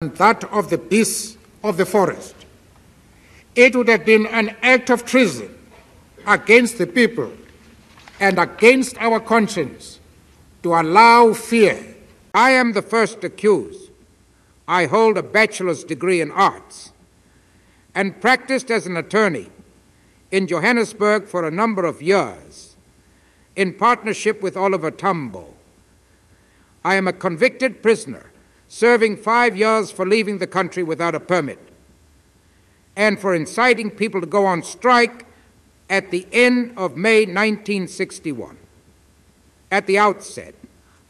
and that of the beasts of the forest. It would have been an act of treason against the people and against our conscience to allow fear. I am the first accused. I hold a bachelor's degree in arts and practiced as an attorney in Johannesburg for a number of years in partnership with Oliver Tambo. I am a convicted prisoner serving 5 years for leaving the country without a permit and for inciting people to go on strike at the end of May 1961. At the outset,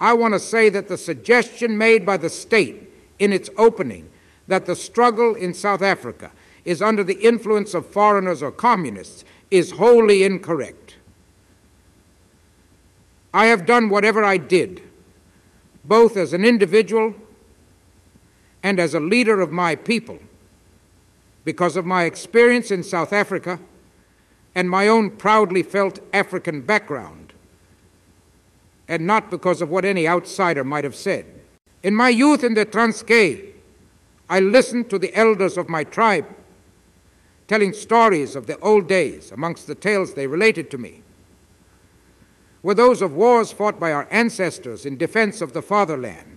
I want to say that the suggestion made by the state in its opening that the struggle in South Africa is under the influence of foreigners or communists is wholly incorrect. I have done whatever I did, both as an individual and as a leader of my people, because of my experience in South Africa and my own proudly felt African background, and not because of what any outsider might have said. In my youth in the Transkei, I listened to the elders of my tribe telling stories of the old days. Amongst the tales they related to me were those of wars fought by our ancestors in defense of the fatherland.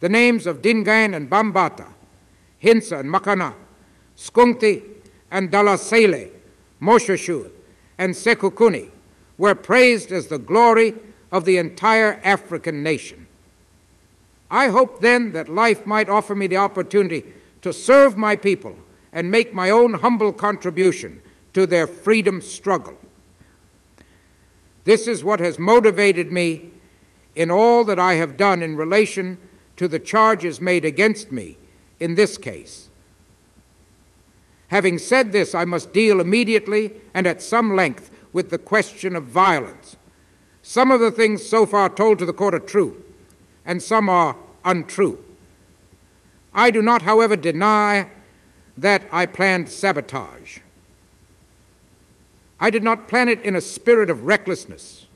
The names of Dingaan and Bambata, Hinsa and Makana, Skunti and Dalasele, Moshoshu and Sekukuni were praised as the glory of the entire African nation. I hoped then that life might offer me the opportunity to serve my people and make my own humble contribution to their freedom struggle. This is what has motivated me in all that I have done in relation to the charges made against me in this case. Having said this, I must deal immediately and at some length with the question of violence. Some of the things so far told to the court are true, and some are untrue. I do not, however, deny that I planned sabotage. I did not plan it in a spirit of recklessness,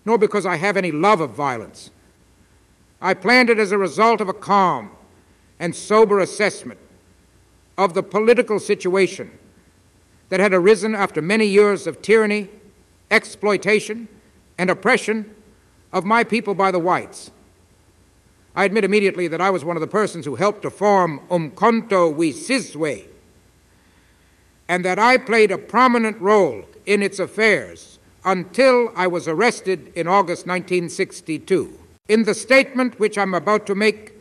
nor because I have any love of violence. I planned it as a result of a calm and sober assessment of the political situation that had arisen after many years of tyranny, exploitation, and oppression of my people by the whites. I admit immediately that I was one of the persons who helped to form Umkhonto we Sizwe, and that I played a prominent role in its affairs until I was arrested in August 1962. In the statement which I'm about to make,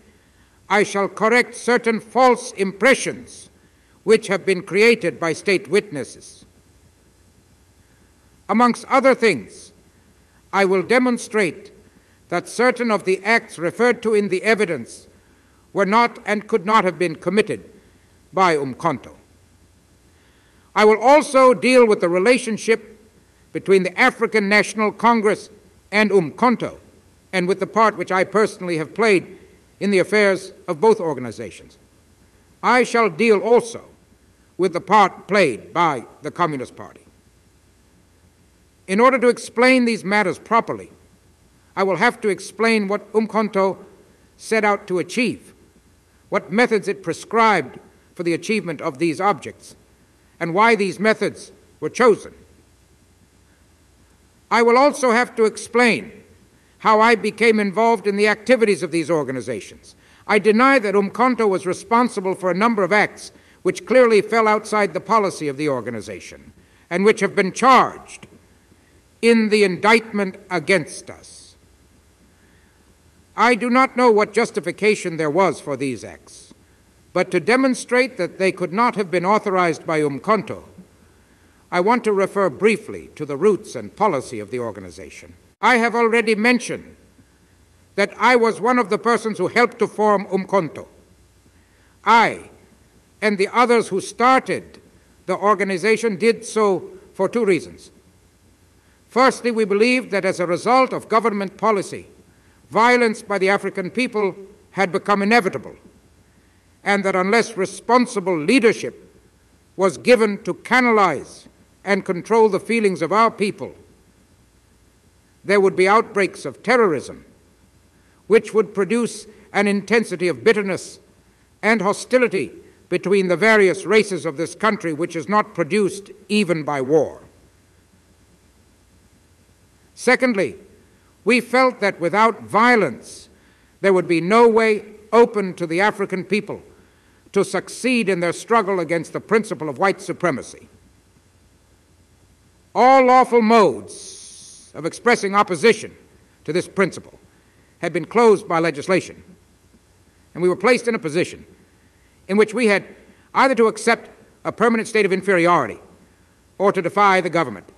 I shall correct certain false impressions which have been created by state witnesses. Amongst other things, I will demonstrate that certain of the acts referred to in the evidence were not and could not have been committed by Umkhonto. I will also deal with the relationship between the African National Congress and Umkhonto, and with the part which I personally have played in the affairs of both organizations. I shall deal also with the part played by the Communist Party. In order to explain these matters properly, I will have to explain what Umkhonto set out to achieve, what methods it prescribed for the achievement of these objects, and why these methods were chosen. I will also have to explain how I became involved in the activities of these organizations. I deny that Umkhonto was responsible for a number of acts which clearly fell outside the policy of the organization and which have been charged in the indictment against us. I do not know what justification there was for these acts, but to demonstrate that they could not have been authorized by Umkhonto, I want to refer briefly to the roots and policy of the organization. I have already mentioned that I was one of the persons who helped to form Umkhonto. I and the others who started the organization did so for two reasons. Firstly, we believed that as a result of government policy, violence by the African people had become inevitable, and that unless responsible leadership was given to canalize and control the feelings of our people, there would be outbreaks of terrorism, which would produce and intensity of bitterness and hostility between the various races of this country, which is not produced even by war. Secondly, we felt that without violence, there would be no way open to the African people to succeed in their struggle against the principle of white supremacy. All lawful modes of expressing opposition to this principle had been closed by legislation, and we were placed in a position in which we had either to accept a permanent state of inferiority or to defy the government.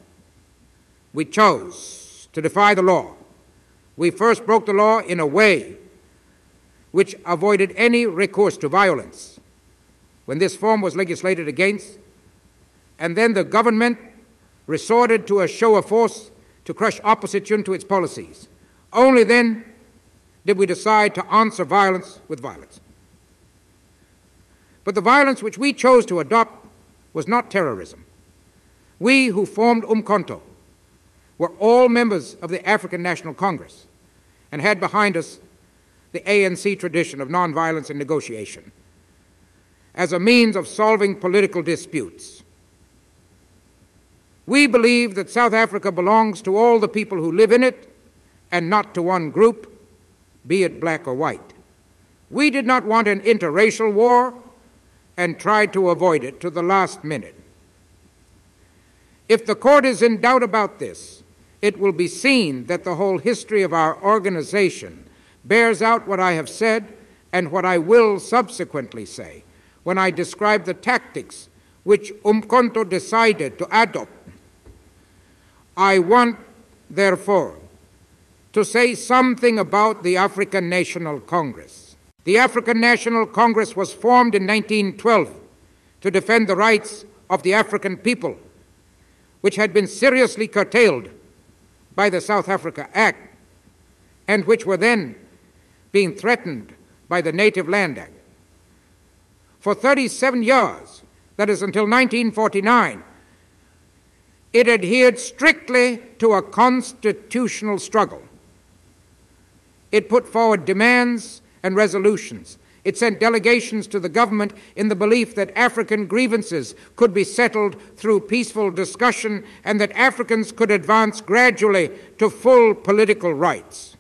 We chose to defy the law. We first broke the law in a way which avoided any recourse to violence when this form was legislated against, and then the government resorted to a show of force to crush opposition to its policies. Only then did we decide to answer violence with violence. But the violence which we chose to adopt was not terrorism. We who formed Umkhonto were all members of the African National Congress and had behind us the ANC tradition of nonviolence and negotiation as a means of solving political disputes. We believe that South Africa belongs to all the people who live in it and not to one group, be it black or white. We did not want an interracial war and tried to avoid it to the last minute. If the court is in doubt about this, it will be seen that the whole history of our organization bears out what I have said and what I will subsequently say when I describe the tactics which Umkhonto decided to adopt. I want, therefore, to say something about the African National Congress. The African National Congress was formed in 1912 to defend the rights of the African people, which had been seriously curtailed by the South Africa Act and which were then being threatened by the Native Land Act. For 37 years, that is until 1949, it adhered strictly to a constitutional struggle. It put forward demands and resolutions. It sent delegations to the government in the belief that African grievances could be settled through peaceful discussion and that Africans could advance gradually to full political rights.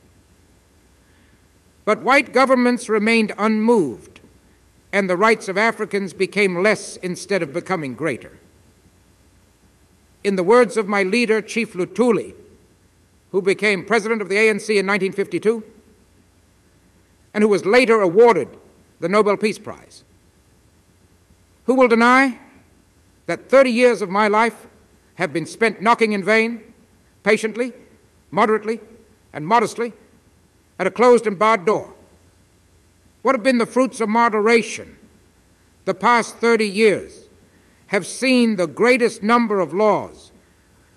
But white governments remained unmoved, and the rights of Africans became less instead of becoming greater. In the words of my leader, Chief Luthuli, who became president of the ANC in 1952, and who was later awarded the Nobel Peace Prize, who will deny that 30 years of my life have been spent knocking in vain, patiently, moderately, and modestly at a closed and barred door? What have been the fruits of moderation? The past 30 years have seen the greatest number of laws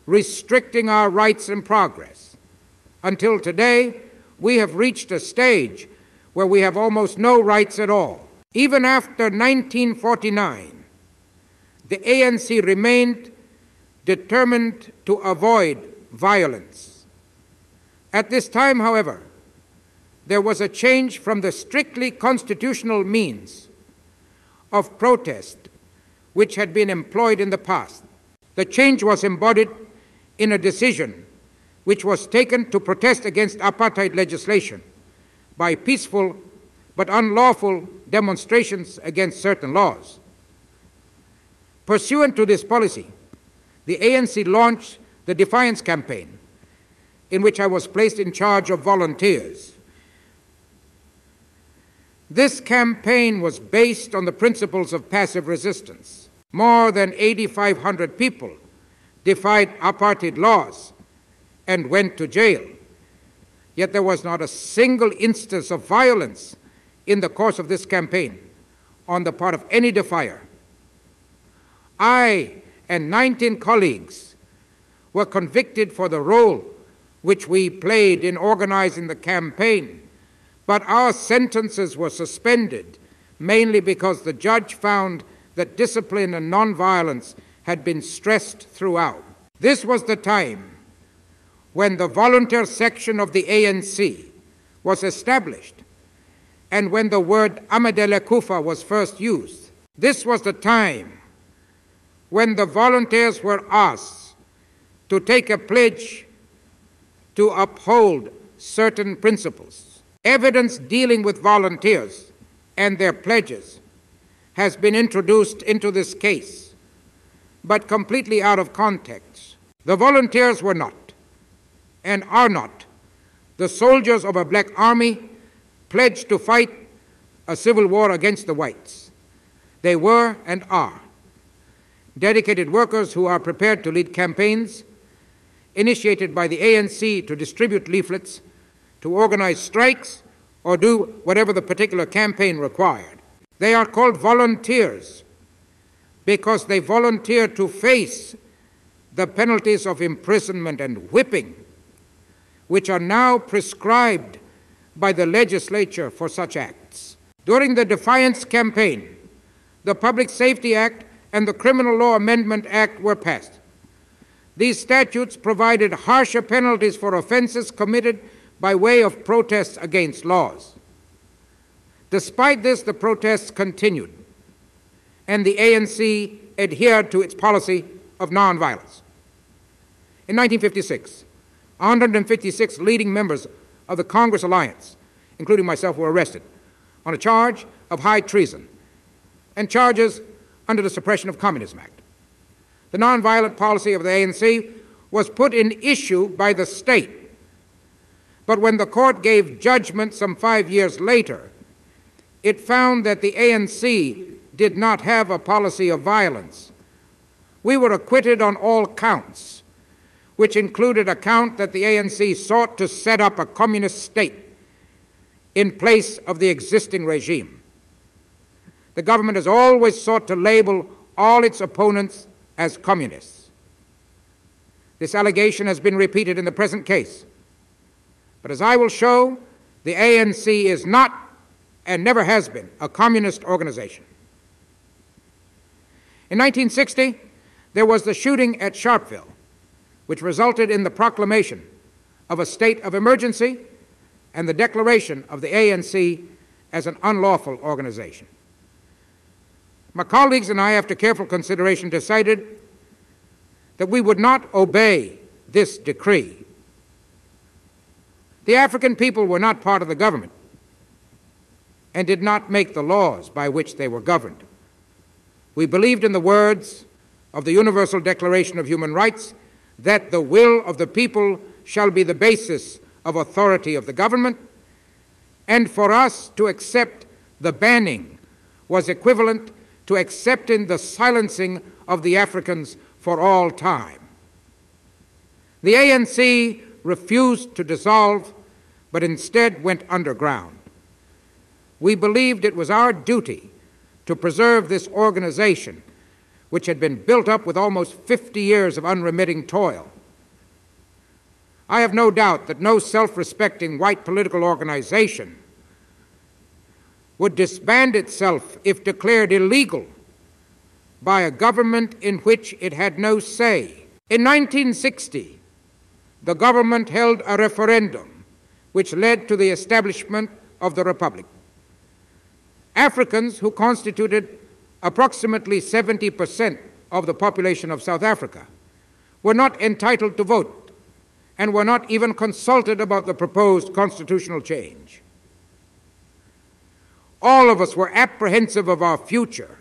restricting our rights and progress. Until today, we have reached a stage where we have almost no rights at all. Even after 1949, the ANC remained determined to avoid violence. At this time, however, there was a change from the strictly constitutional means of protest which had been employed in the past. The change was embodied in a decision which was taken to protest against apartheid legislation by peaceful but unlawful demonstrations against certain laws. Pursuant to this policy, the ANC launched the Defiance Campaign, in which I was placed in charge of volunteers. This campaign was based on the principles of passive resistance. More than 8,500 people defied apartheid laws and went to jail. Yet there was not a single instance of violence in the course of this campaign on the part of any defier. I and 19 colleagues were convicted for the role which we played in organizing the campaign, but our sentences were suspended mainly because the judge found that discipline and nonviolence had been stressed throughout. This was the time when the volunteer section of the ANC was established and when the word Amadele Kufa was first used. This was the time when the volunteers were asked to take a pledge to uphold certain principles. Evidence dealing with volunteers and their pledges has been introduced into this case, but completely out of context. The volunteers were not, and are not, the soldiers of a black army pledged to fight a civil war against the whites. They were and are dedicated workers who are prepared to lead campaigns initiated by the ANC to distribute leaflets, to organize strikes, or do whatever the particular campaign required. They are called volunteers because they volunteer to face the penalties of imprisonment and whipping, which are now prescribed by the legislature for such acts. During the Defiance campaign, the Public Safety Act and the Criminal Law Amendment Act were passed. These statutes provided harsher penalties for offenses committed by way of protests against laws. Despite this, the protests continued, and the ANC adhered to its policy of nonviolence. In 1956, 156 leading members of the Congress Alliance, including myself, were arrested on a charge of high treason and charges under the Suppression of Communism Act. The nonviolent policy of the ANC was put in issue by the state, but when the court gave judgment some 5 years later, it found that the ANC did not have a policy of violence. We were acquitted on all counts, which included a count that the ANC sought to set up a communist state in place of the existing regime. The government has always sought to label all its opponents as communists. This allegation has been repeated in the present case. But as I will show, the ANC is not and never has been a communist organization. In 1960, there was the shooting at Sharpeville, which resulted in the proclamation of a state of emergency and the declaration of the ANC as an unlawful organization. My colleagues and I, after careful consideration, decided that we would not obey this decree. The African people were not part of the government and did not make the laws by which they were governed. We believed in the words of the Universal Declaration of Human Rights that the will of the people shall be the basis of authority of the government, and for us to accept the banning was equivalent to accepting the silencing of the Africans for all time. The ANC refused to dissolve, but instead went underground. We believed it was our duty to preserve this organization, which had been built up with almost 50 years of unremitting toil. I have no doubt that no self-respecting white political organization would disband itself if declared illegal by a government in which it had no say. In 1960, the government held a referendum which led to the establishment of the Republic. Africans, who constituted approximately 70% of the population of South Africa, were not entitled to vote and were not even consulted about the proposed constitutional change. All of us were apprehensive of our future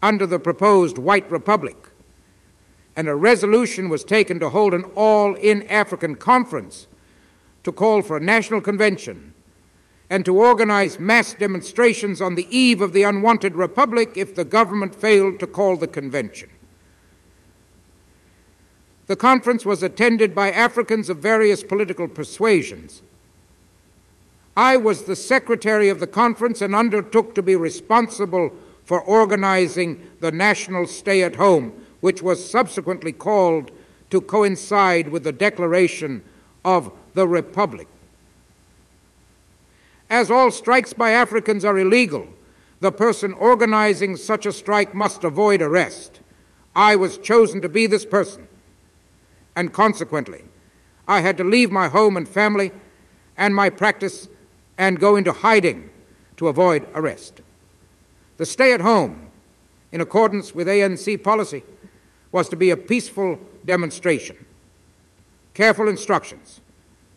under the proposed white republic, and a resolution was taken to hold an all-in-African conference to call for a national convention and to organize mass demonstrations on the eve of the unwanted republic if the government failed to call the convention. The conference was attended by Africans of various political persuasions. I was the secretary of the conference and undertook to be responsible for organizing the National Stay-at-Home, which was subsequently called to coincide with the declaration of the Republic. As all strikes by Africans are illegal, the person organizing such a strike must avoid arrest. I was chosen to be this person, and consequently, I had to leave my home and family and my practice and go into hiding to avoid arrest. The stay at home, in accordance with ANC policy, was to be a peaceful demonstration. Careful instructions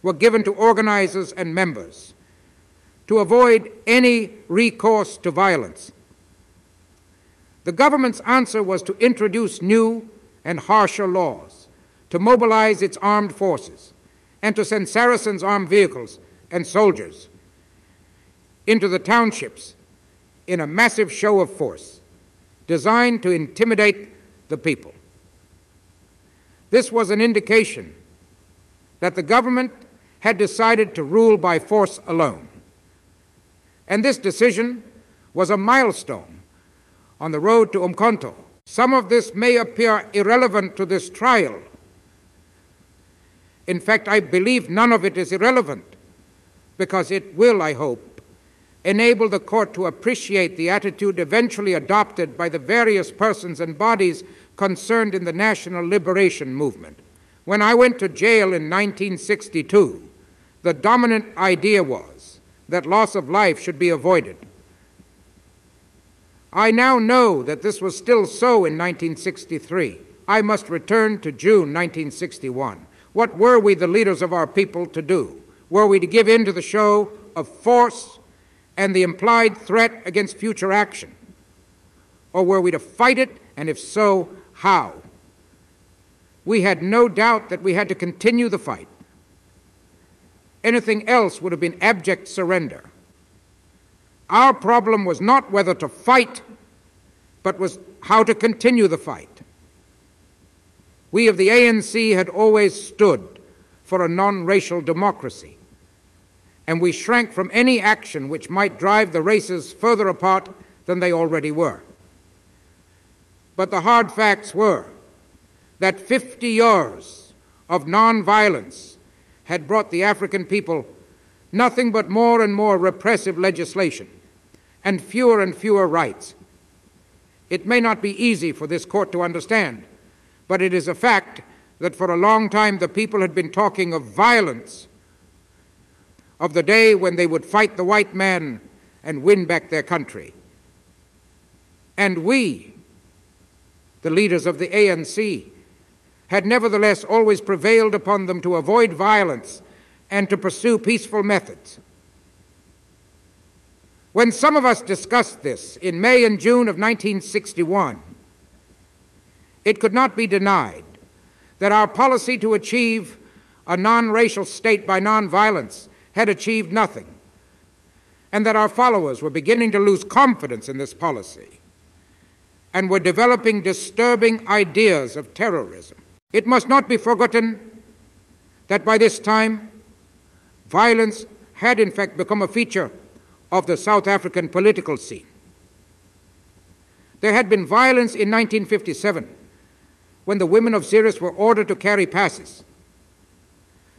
were given to organizers and members to avoid any recourse to violence. The government's answer was to introduce new and harsher laws, to mobilize its armed forces, and to send Saracens' armed vehicles and soldiers into the townships in a massive show of force designed to intimidate the people. This was an indication that the government had decided to rule by force alone. And this decision was a milestone on the road to Umkhonto. Some of this may appear irrelevant to this trial. In fact, I believe none of it is irrelevant, because it will, I hope, enable the court to appreciate the attitude eventually adopted by the various persons and bodies concerned in the national liberation movement. When I went to jail in 1962, the dominant idea was that loss of life should be avoided. I now know that this was still so in 1963. I must return to June 1961. What were we, the leaders of our people, to do? Were we to give in to the show of force and the implied threat against future action? Or were we to fight it, and if so, how? We had no doubt that we had to continue the fight. Anything else would have been abject surrender. Our problem was not whether to fight, but was how to continue the fight. We of the ANC had always stood for a non-racial democracy, and we shrank from any action which might drive the races further apart than they already were. But the hard facts were that 50 years of nonviolence had brought the African people nothing but more and more repressive legislation and fewer rights. It may not be easy for this court to understand, but it is a fact that for a long time the people had been talking of violence, of the day when they would fight the white man and win back their country. And we, the leaders of the ANC, had nevertheless always prevailed upon them to avoid violence and to pursue peaceful methods. When some of us discussed this in May and June of 1961, it could not be denied that our policy to achieve a non-racial state by nonviolence had achieved nothing, and that our followers were beginning to lose confidence in this policy and were developing disturbing ideas of terrorism. It must not be forgotten that by this time, violence had in fact become a feature of the South African political scene. There had been violence in 1957 when the women of Ceres were ordered to carry passes.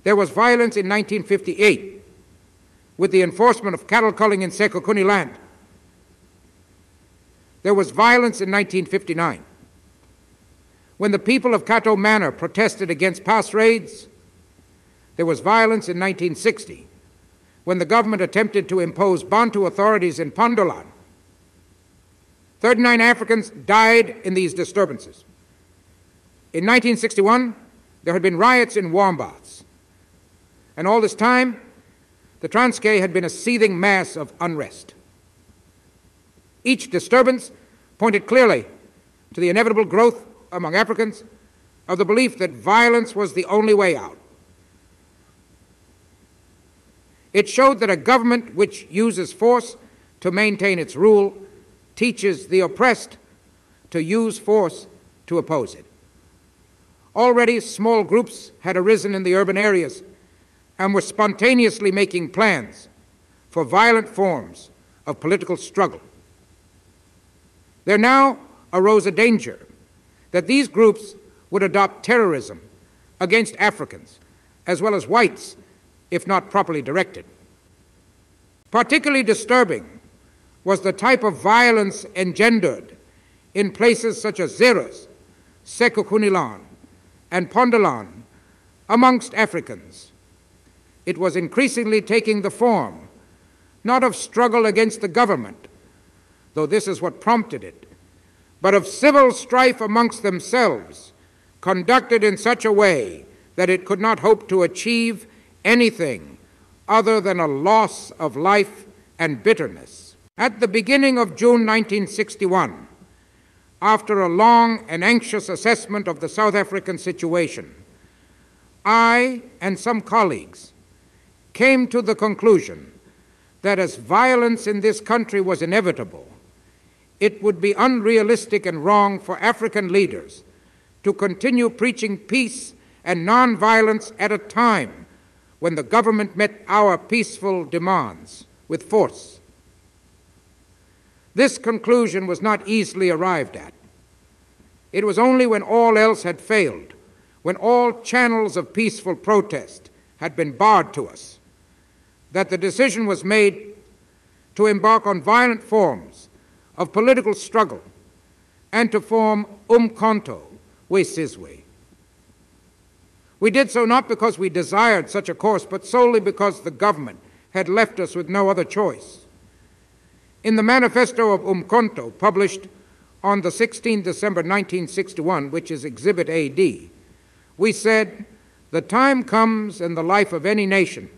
There was violence in 1958 with the enforcement of cattle culling in Sekhukhune land. There was violence in 1959 when the people of Cato Manor protested against pass raids. There was violence in 1960 when the government attempted to impose Bantu authorities in Pondoland. 39 Africans died in these disturbances. In 1961, there had been riots in warm baths. And all this time, the Transkei had been a seething mass of unrest. Each disturbance pointed clearly to the inevitable growth among Africans of the belief that violence was the only way out. It showed that a government which uses force to maintain its rule teaches the oppressed to use force to oppose it. Already small groups had arisen in the urban areas and were spontaneously making plans for violent forms of political struggle. There now arose a danger that these groups would adopt terrorism against Africans, as well as whites, if not properly directed. Particularly disturbing was the type of violence engendered in places such as Zeres, Sekhukhune and Pondoland amongst Africans. It was increasingly taking the form not of struggle against the government, though this is what prompted it, but of civil strife amongst themselves, conducted in such a way that it could not hope to achieve anything other than a loss of life and bitterness. At the beginning of June 1961, after a long and anxious assessment of the South African situation, I and some colleagues came to the conclusion that as violence in this country was inevitable, it would be unrealistic and wrong for African leaders to continue preaching peace and nonviolence at a time when the government met our peaceful demands with force. This conclusion was not easily arrived at. It was only when all else had failed, when all channels of peaceful protest had been barred to us, that the decision was made to embark on violent forms of political struggle and to form Umkhonto we Sizwe. We did so not because we desired such a course, but solely because the government had left us with no other choice. In the manifesto of Umkhonto, published on the 16th December 1961, which is Exhibit AD, we said, "The time comes in the life of any nation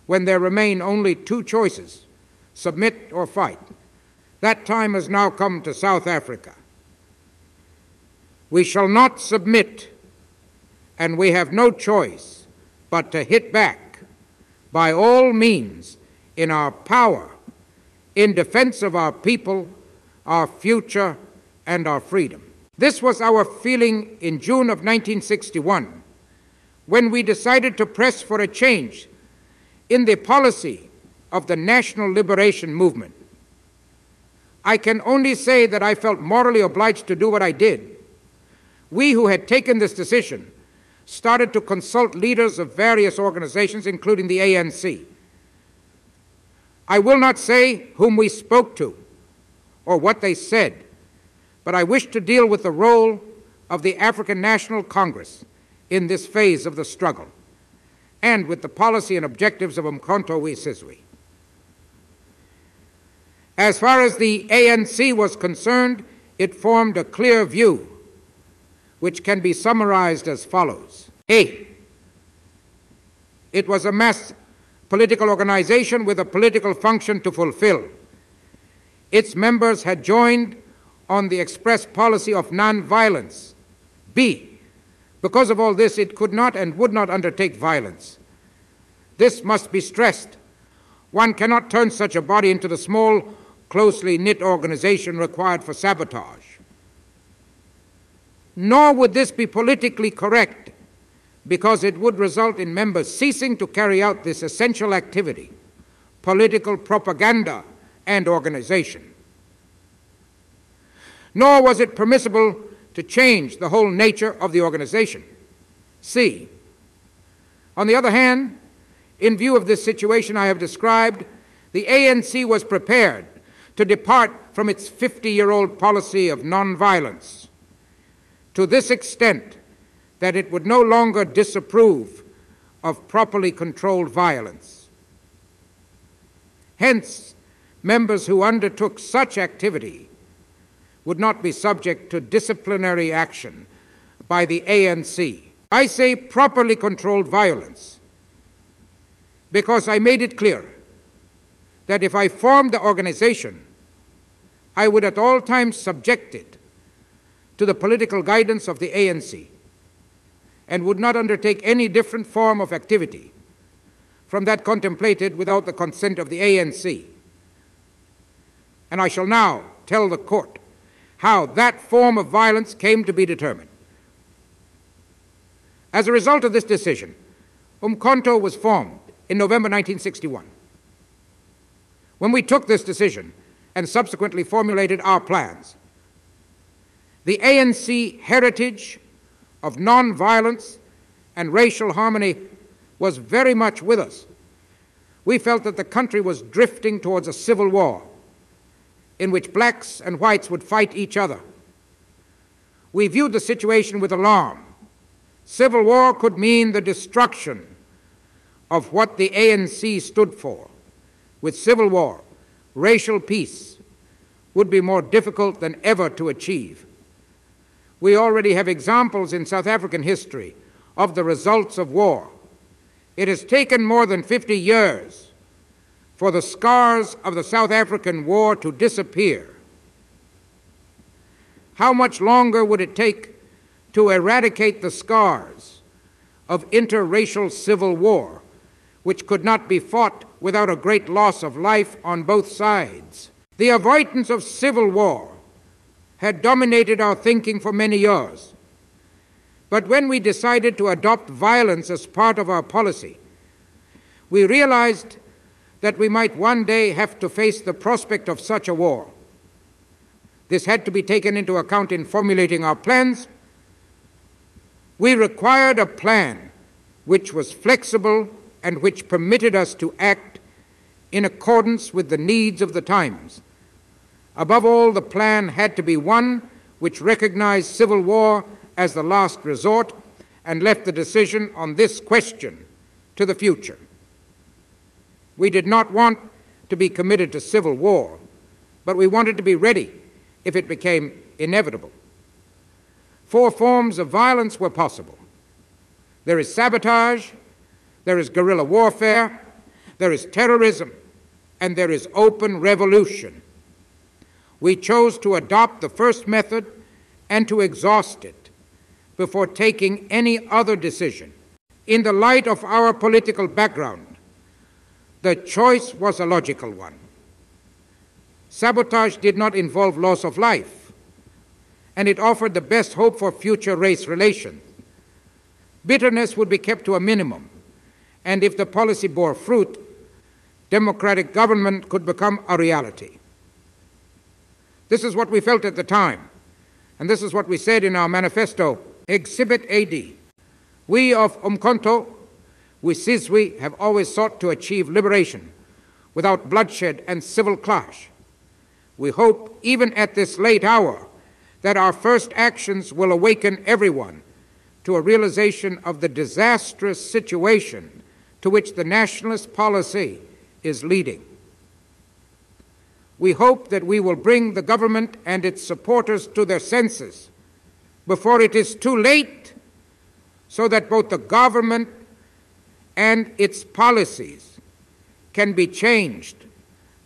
when there remain only two choices, submit or fight. That time has now come to South Africa. We shall not submit, and we have no choice but to hit back by all means in our power in defense of our people, our future, and our freedom." This was our feeling in June of 1961, when we decided to press for a change in the policy of the National Liberation Movement. I can only say that I felt morally obliged to do what I did. We who had taken this decision started to consult leaders of various organizations, including the ANC. I will not say whom we spoke to or what they said, but I wish to deal with the role of the African National Congress in this phase of the struggle, and with the policy and objectives of Umkhonto we Sizwe. As far as the ANC was concerned, it formed a clear view, which can be summarized as follows. A, it was a mass political organization with a political function to fulfill. Its members had joined on the express policy of nonviolence. B, because of all this, it could not and would not undertake violence. This must be stressed. One cannot turn such a body into the small, closely knit organization required for sabotage. Nor would this be politically correct, because it would result in members ceasing to carry out this essential activity, political propaganda and organization. Nor was it permissible to change the whole nature of the organization. C, on the other hand, in view of this situation I have described, the ANC was prepared to depart from its 50-year-old policy of nonviolence to this extent that it would no longer disapprove of properly controlled violence. Hence, members who undertook such activity would not be subject to disciplinary action by the ANC. I say properly controlled violence because I made it clear that if I formed the organization, I would at all times subject it to the political guidance of the ANC and would not undertake any different form of activity from that contemplated without the consent of the ANC. And I shall now tell the court how that form of violence came to be determined. As a result of this decision, Umkhonto was formed in November 1961. When we took this decision and subsequently formulated our plans, the ANC heritage of nonviolence and racial harmony was very much with us. We felt that the country was drifting towards a civil war in which blacks and whites would fight each other. We viewed the situation with alarm. Civil war could mean the destruction of what the ANC stood for, with civil war, racial peace would be more difficult than ever to achieve. We already have examples in South African history of the results of war. It has taken more than 50 years for the scars of the South African War to disappear. How much longer would it take to eradicate the scars of interracial civil war, which could not be fought without a great loss of life on both sides? The avoidance of civil war had dominated our thinking for many years. But when we decided to adopt violence as part of our policy, we realized that we might one day have to face the prospect of such a war. This had to be taken into account in formulating our plans. We required a plan which was flexible and which permitted us to act in accordance with the needs of the times. Above all, the plan had to be one which recognized civil war as the last resort and left the decision on this question to the future. We did not want to be committed to civil war, but we wanted to be ready if it became inevitable. 4 forms of violence were possible. There is sabotage, there is guerrilla warfare, there is terrorism, and there is open revolution. We chose to adopt the first method and to exhaust it before taking any other decision. In the light of our political background, the choice was a logical one. Sabotage did not involve loss of life, and it offered the best hope for future race relations. Bitterness would be kept to a minimum, and if the policy bore fruit, democratic government could become a reality. This is what we felt at the time, and this is what we said in our manifesto, Exhibit AD. We of Umkhonto weSizwe have always sought to achieve liberation without bloodshed and civil clash. We hope, even at this late hour, that our first actions will awaken everyone to a realization of the disastrous situation to which the nationalist policy is leading. We hope that we will bring the government and its supporters to their senses before it is too late, so that both the government and its policies can be changed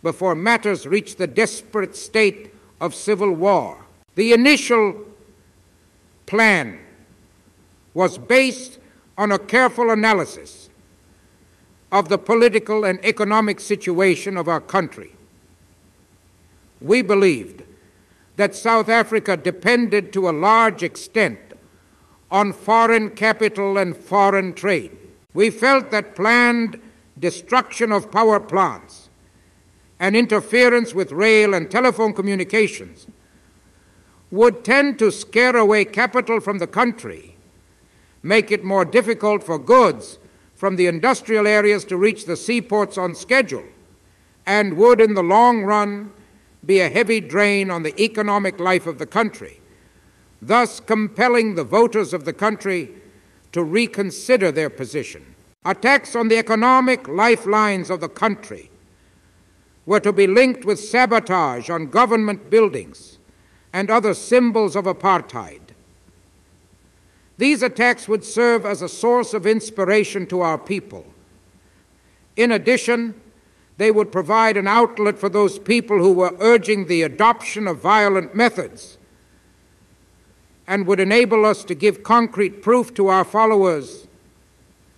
before matters reach the desperate state of civil war. The initial plan was based on a careful analysis of the political and economic situation of our country. We believed that South Africa depended to a large extent on foreign capital and foreign trade. We felt that planned destruction of power plants and interference with rail and telephone communications would tend to scare away capital from the country, make it more difficult for goods from the industrial areas to reach the seaports on schedule, and would, in the long run, be a heavy drain on the economic life of the country, thus compelling the voters of the country to reconsider their position. Attacks on the economic lifelines of the country were to be linked with sabotage on government buildings and other symbols of apartheid. These attacks would serve as a source of inspiration to our people. In addition, they would provide an outlet for those people who were urging the adoption of violent methods and would enable us to give concrete proof to our followers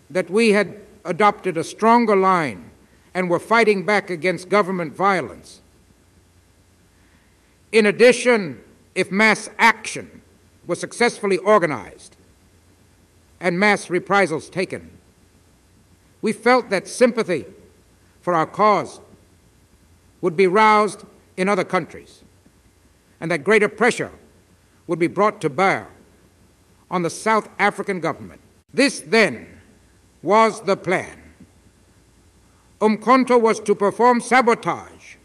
that we had adopted a stronger line and were fighting back against government violence. In addition, if mass action was successfully organized and mass reprisals taken, we felt that sympathy for our cause would be roused in other countries, and that greater pressure would be brought to bear on the South African government. This, then, was the plan. Umkhonto was to perform sabotage,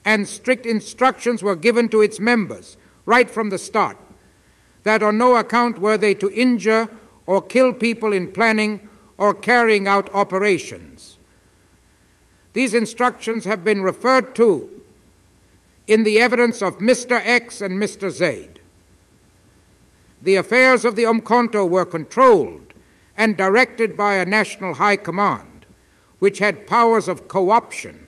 and strict instructions were given to its members right from the start that on no account were they to injure or kill people in planning or carrying out operations. These instructions have been referred to in the evidence of Mr. X and Mr. Z. The affairs of the Umkhonto were controlled and directed by a national high command, which had powers of co-option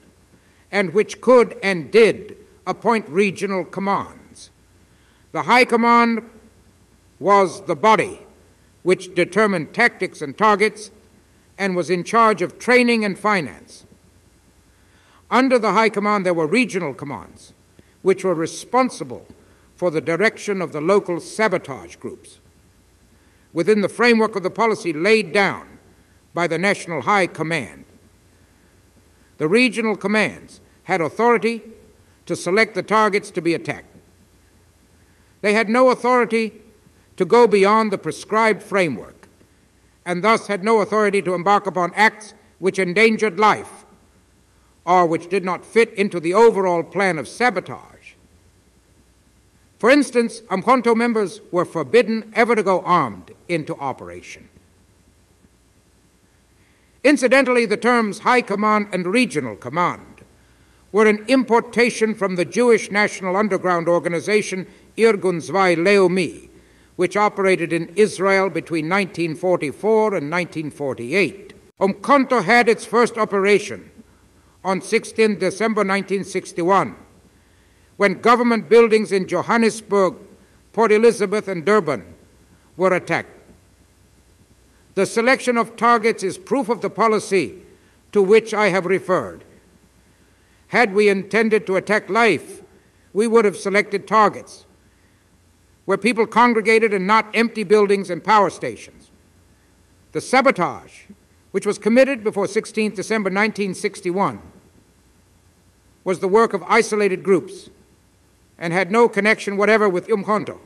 and which could and did appoint regional commands. The high command was the body which determined tactics and targets and was in charge of training and finance. Under the high command, there were regional commands, which were responsible for the direction of the local sabotage groups, within the framework of the policy laid down by the National High Command. The regional commands had authority to select the targets to be attacked. They had no authority to go beyond the prescribed framework, and thus had no authority to embark upon acts which endangered life or which did not fit into the overall plan of sabotage. For instance, Umkhonto members were forbidden ever to go armed into operation. Incidentally, the terms high command and regional command were an importation from the Jewish national underground organization Irgun Zwei Leumi, which operated in Israel between 1944 and 1948. Umkhonto had its first operation on 16 December 1961, when government buildings in Johannesburg, Port Elizabeth, and Durban were attacked. The selection of targets is proof of the policy to which I have referred. Had we intended to attack life, we would have selected targets where people congregated and not empty buildings and power stations. The sabotage, which was committed before 16 December 1961, was the work of isolated groups and had no connection whatever with Umkhonto.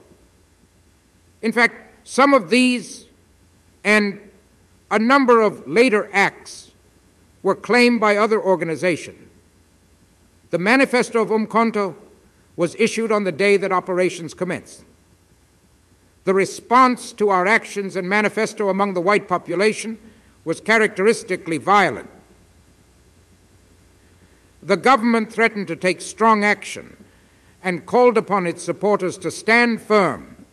In fact, some of these and a number of later acts were claimed by other organizations. The manifesto of Umkhonto was issued on the day that operations commenced. The response to our actions and manifesto among the white population was characteristically violent. The government threatened to take strong action and called upon its supporters to stand firm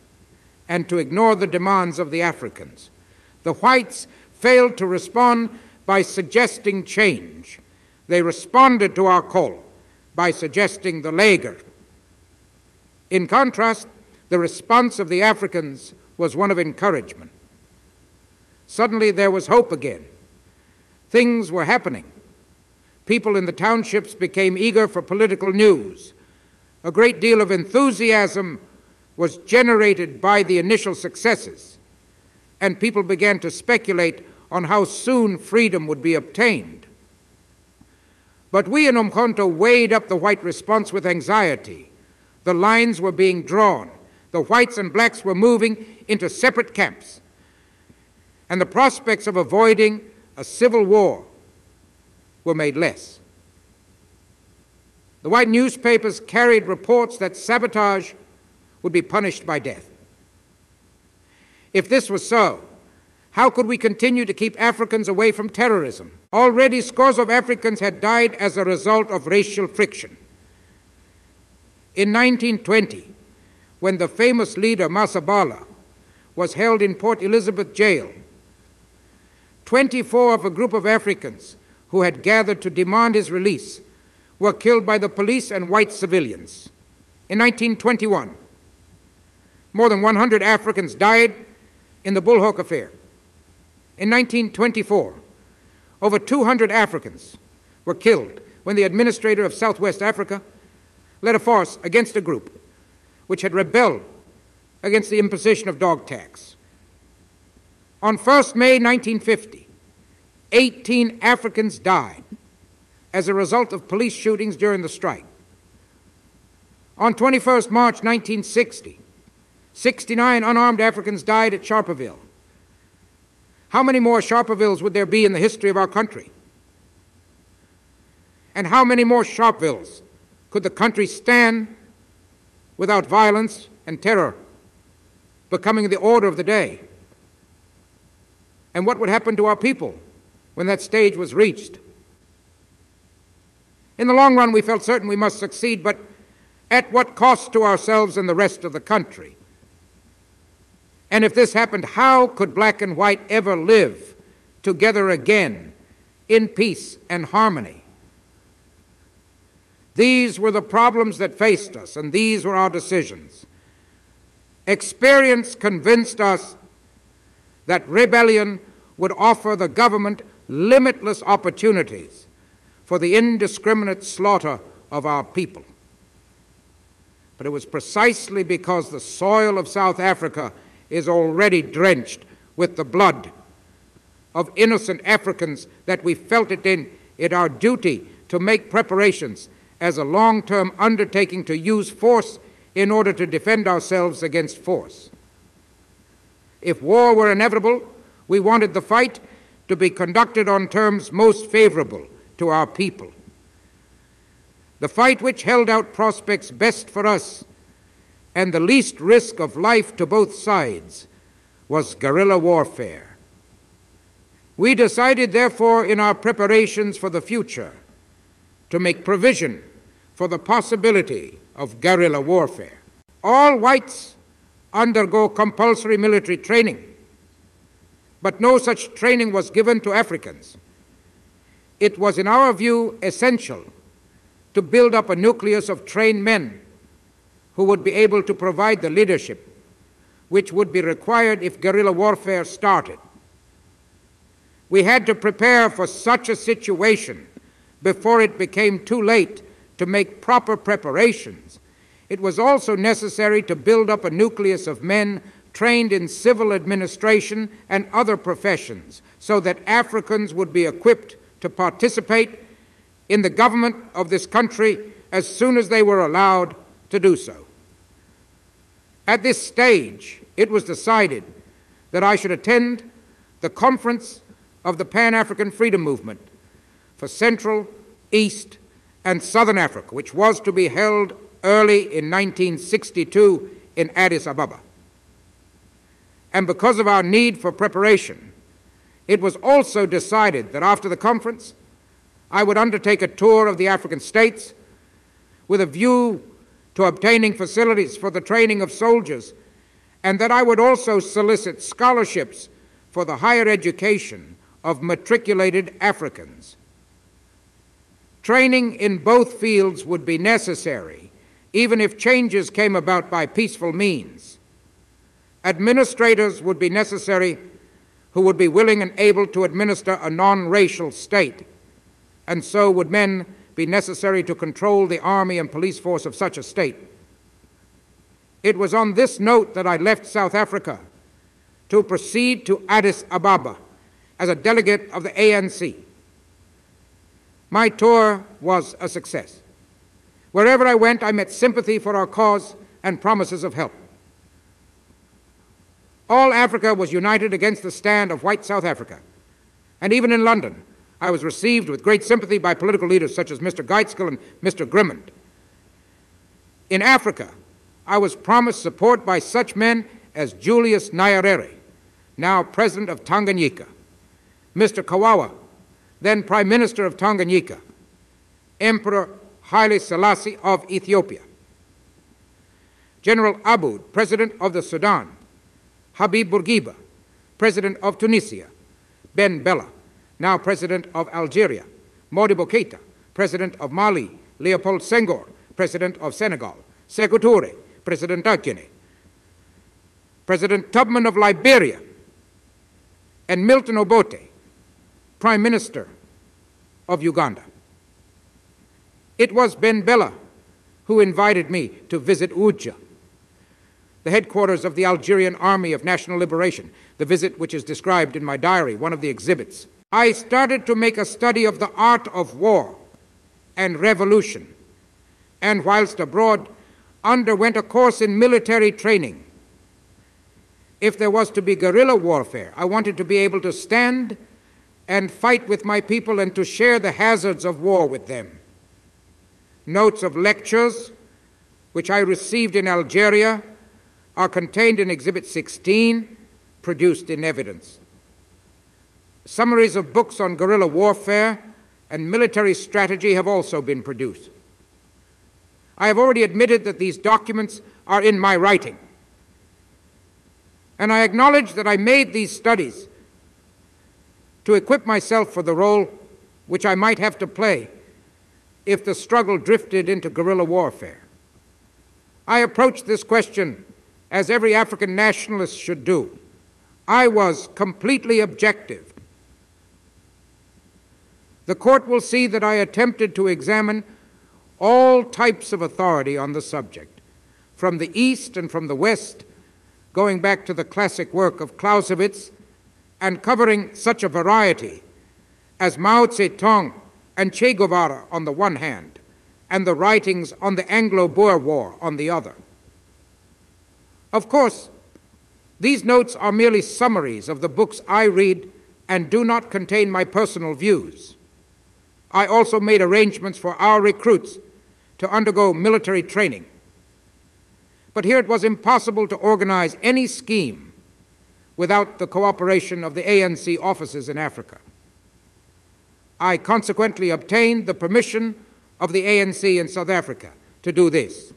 and to ignore the demands of the Africans. The whites failed to respond by suggesting change. They responded to our call by suggesting the Lager. In contrast, the response of the Africans was one of encouragement. Suddenly there was hope again. Things were happening. People in the townships became eager for political news. A great deal of enthusiasm was generated by the initial successes, and people began to speculate on how soon freedom would be obtained. But we in Umkhonto weighed up the white response with anxiety. The lines were being drawn. The whites and blacks were moving into separate camps, and the prospects of avoiding a civil war were made less. The white newspapers carried reports that sabotage would be punished by death. If this was so, how could we continue to keep Africans away from terrorism? Already scores of Africans had died as a result of racial friction. In 1920, when the famous leader Masabala was held in Port Elizabeth jail, 24 of a group of Africans who had gathered to demand his release were killed by the police and white civilians. In 1921, more than 100 Africans died in the Bull Hawk affair. In 1924, over 200 Africans were killed when the administrator of Southwest Africa led a force against a group which had rebelled against the imposition of dog tax. On 1st May 1950, 18 Africans died as a result of police shootings during the strike. On 21st March 1960, 69 unarmed Africans died at Sharperville. How many more Sharpervilles would there be in the history of our country? And how many more Sharpvilles could the country stand without violence and terror becoming the order of the day? And what would happen to our people when that stage was reached? In the long run, we felt certain we must succeed, but at what cost to ourselves and the rest of the country? And if this happened, how could black and white ever live together again in peace and harmony? These were the problems that faced us, and these were our decisions. Experience convinced us that rebellion would offer the government limitless opportunities for the indiscriminate slaughter of our people. But it was precisely because the soil of South Africa is already drenched with the blood of innocent Africans that we felt it our duty to make preparations as a long-term undertaking to use force in order to defend ourselves against force. If war were inevitable, we wanted the fight to be conducted on terms most favorable to our people. The fight which held out prospects best for us and the least risk of life to both sides was guerrilla warfare. We decided, therefore, in our preparations for the future to make provision for the possibility of guerrilla warfare. All whites undergo compulsory military training, but no such training was given to Africans. It was, in our view, essential to build up a nucleus of trained men who would be able to provide the leadership which would be required if guerrilla warfare started. We had to prepare for such a situation before it became too late to make proper preparations. It was also necessary to build up a nucleus of men trained in civil administration and other professions so that Africans would be equipped to participate in the government of this country as soon as they were allowed to do so. At this stage, it was decided that I should attend the conference of the Pan-African Freedom Movement for Central, East, and Southern Africa, which was to be held early in 1962 in Addis Ababa. And because of our need for preparation, it was also decided that after the conference, I would undertake a tour of the African states with a view to obtaining facilities for the training of soldiers, and that I would also solicit scholarships for the higher education of matriculated Africans. Training in both fields would be necessary, even if changes came about by peaceful means. Administrators would be necessary who would be willing and able to administer a non-racial state, and so would men be necessary to control the army and police force of such a state. It was on this note that I left South Africa to proceed to Addis Ababa as a delegate of the ANC. My tour was a success. Wherever I went, I met sympathy for our cause and promises of help. All Africa was united against the stand of white South Africa. And even in London, I was received with great sympathy by political leaders such as Mr. Gaitskell and Mr. Grimmond. In Africa, I was promised support by such men as Julius Nyerere, now President of Tanganyika, Mr. Kawawa, then Prime Minister of Tanganyika, Emperor Haile Selassie of Ethiopia, General Aboud, President of the Sudan, Habib Bourguiba, President of Tunisia, Ben Bella, now President of Algeria, Modibo Keïta, President of Mali, Leopold Senghor, President of Senegal, Sékou Touré, President of Guinea, President Tubman of Liberia, and Milton Obote, Prime Minister of Uganda. It was Ben Bella who invited me to visit Uja, the headquarters of the Algerian Army of National Liberation, the visit which is described in my diary, one of the exhibits. I started to make a study of the art of war and revolution, and whilst abroad, underwent a course in military training. If there was to be guerrilla warfare, I wanted to be able to stand and fight with my people and to share the hazards of war with them. Notes of lectures, which I received in Algeria, are contained in Exhibit 16, produced in evidence. Summaries of books on guerrilla warfare and military strategy have also been produced. I have already admitted that these documents are in my writing, and I acknowledge that I made these studies to equip myself for the role which I might have to play if the struggle drifted into guerrilla warfare. I approached this question as every African nationalist should do. I was completely objective. The court will see that I attempted to examine all types of authority on the subject, from the East and from the West, going back to the classic work of Clausewitz, and covering such a variety as Mao Zedong and Che Guevara on the one hand, and the writings on the Anglo-Boer War on the other. Of course, these notes are merely summaries of the books I read and do not contain my personal views. I also made arrangements for our recruits to undergo military training. But here it was impossible to organize any scheme without the cooperation of the ANC offices in Africa. I consequently obtained the permission of the ANC in South Africa to do this.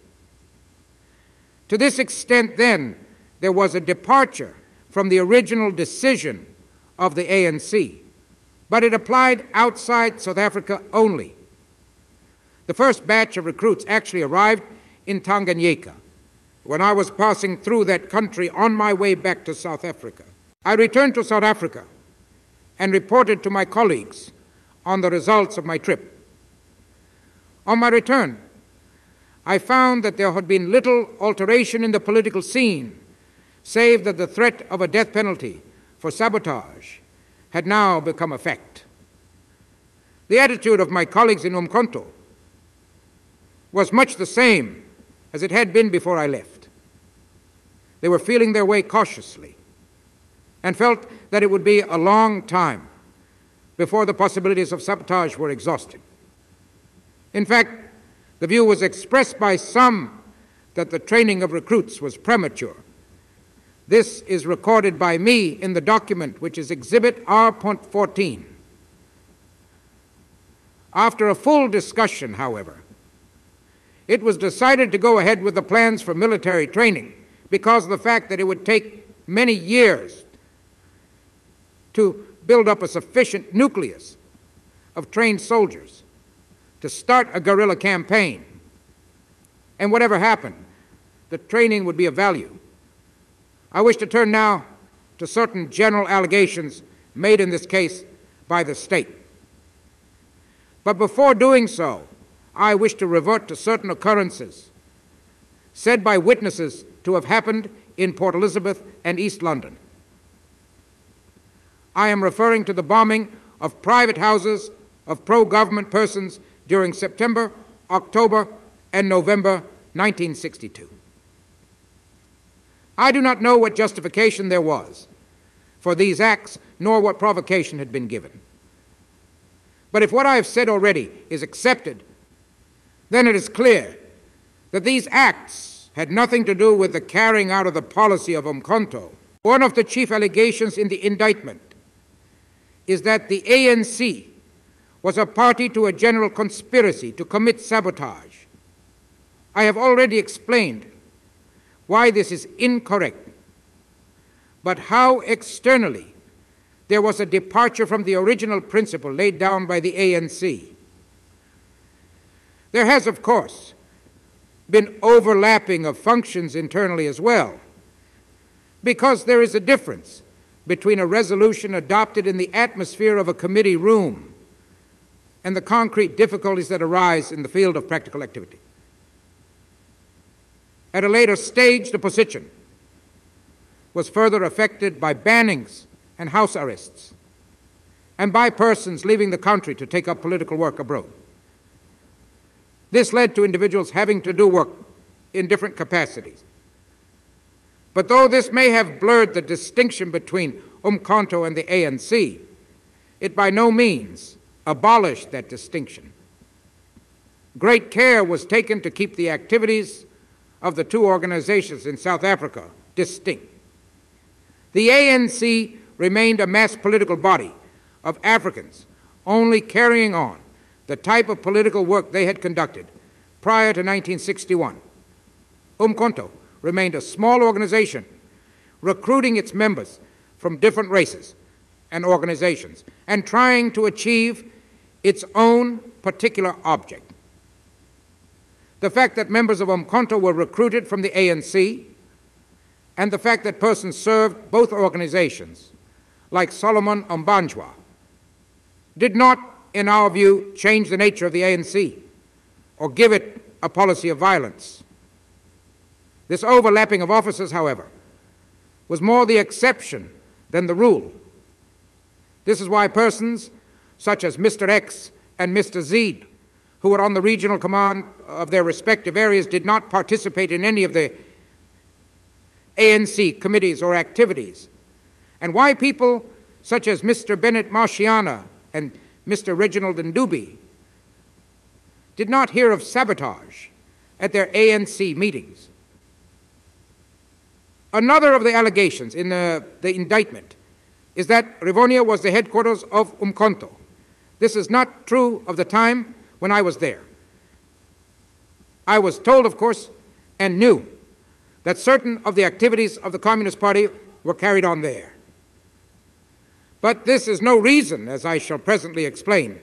To this extent, then, there was a departure from the original decision of the ANC, but it applied outside South Africa only. The first batch of recruits actually arrived in Tanganyika when I was passing through that country on my way back to South Africa. I returned to South Africa and reported to my colleagues on the results of my trip. On my return, I found that there had been little alteration in the political scene, save that the threat of a death penalty for sabotage had now become a fact. The attitude of my colleagues in Umkhonto was much the same as it had been before I left. They were feeling their way cautiously and felt that it would be a long time before the possibilities of sabotage were exhausted. In fact, the view was expressed by some that the training of recruits was premature. This is recorded by me in the document, which is Exhibit R.14. After a full discussion, however, it was decided to go ahead with the plans for military training because of the fact that it would take many years to build up a sufficient nucleus of trained soldiers to start a guerrilla campaign. And whatever happened, the training would be of value. I wish to turn now to certain general allegations made in this case by the state. But before doing so, I wish to revert to certain occurrences said by witnesses to have happened in Port Elizabeth and East London. I am referring to the bombing of private houses of pro-government persons during September, October, and November 1962. I do not know what justification there was for these acts, nor what provocation had been given. But if what I have said already is accepted, then it is clear that these acts had nothing to do with the carrying out of the policy of Umkhonto. One of the chief allegations in the indictment is that the ANC was a party to a general conspiracy to commit sabotage. I have already explained why this is incorrect, but how externally there was a departure from the original principle laid down by the ANC. There has, of course, been overlapping of functions internally as well, because there is a difference between a resolution adopted in the atmosphere of a committee room and the concrete difficulties that arise in the field of practical activity. At a later stage, the position was further affected by bannings and house arrests, and by persons leaving the country to take up political work abroad. This led to individuals having to do work in different capacities. But though this may have blurred the distinction between Umkhonto and the ANC, it by no means abolished that distinction. Great care was taken to keep the activities of the two organizations in South Africa distinct. The ANC remained a mass political body of Africans only carrying on the type of political work they had conducted prior to 1961. Umkhonto remained a small organization, recruiting its members from different races and organizations, and trying to achieve its own particular object. The fact that members of Umkhonto were recruited from the ANC, and the fact that persons served both organizations, like Solomon Mbanjwa, did not, in our view, change the nature of the ANC or give it a policy of violence. This overlapping of officers, however, was more the exception than the rule. This is why persons such as Mr. X and Mr. Z, who were on the regional command of their respective areas, did not participate in any of the ANC committees or activities, and why people such as Mr. Bennett Marciana and Mr. Reginald Ndubi did not hear of sabotage at their ANC meetings. Another of the allegations in the indictment is that Rivonia was the headquarters of Umkhonto. This is not true of the time when I was there. I was told, of course, and knew that certain of the activities of the Communist Party were carried on there. But this is no reason, as I shall presently explain,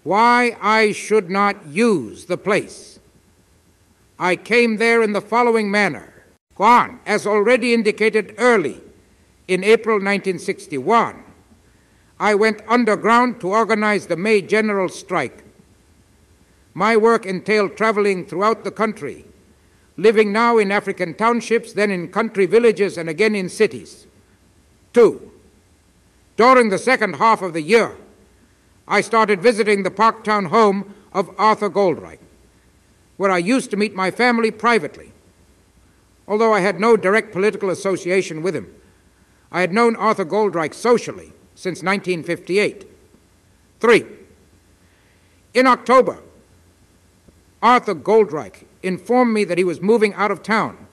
why I should not use the place. I came there in the following manner. One, as already indicated early in April 1961, I went underground to organize the May General Strike. My work entailed traveling throughout the country, living now in African townships, then in country villages, and again in cities. Two, during the second half of the year, I started visiting the Parktown home of Arthur Goldreich, where I used to meet my family privately. Although I had no direct political association with him, I had known Arthur Goldreich socially since 1958. Three, in October, Arthur Goldreich informed me that he was moving out of town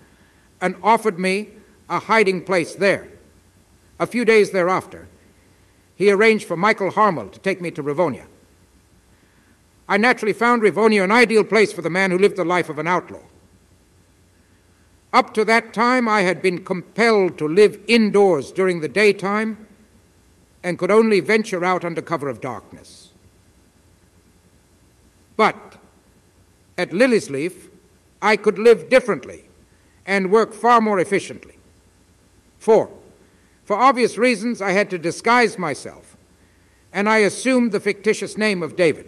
and offered me a hiding place there. A few days thereafter, he arranged for Michael Harmel to take me to Rivonia. I naturally found Rivonia an ideal place for the man who lived the life of an outlaw. Up to that time, I had been compelled to live indoors during the daytime and could only venture out under cover of darkness. But at Lilies Leaf, I could live differently and work far more efficiently. Four, for obvious reasons, I had to disguise myself, and I assumed the fictitious name of David.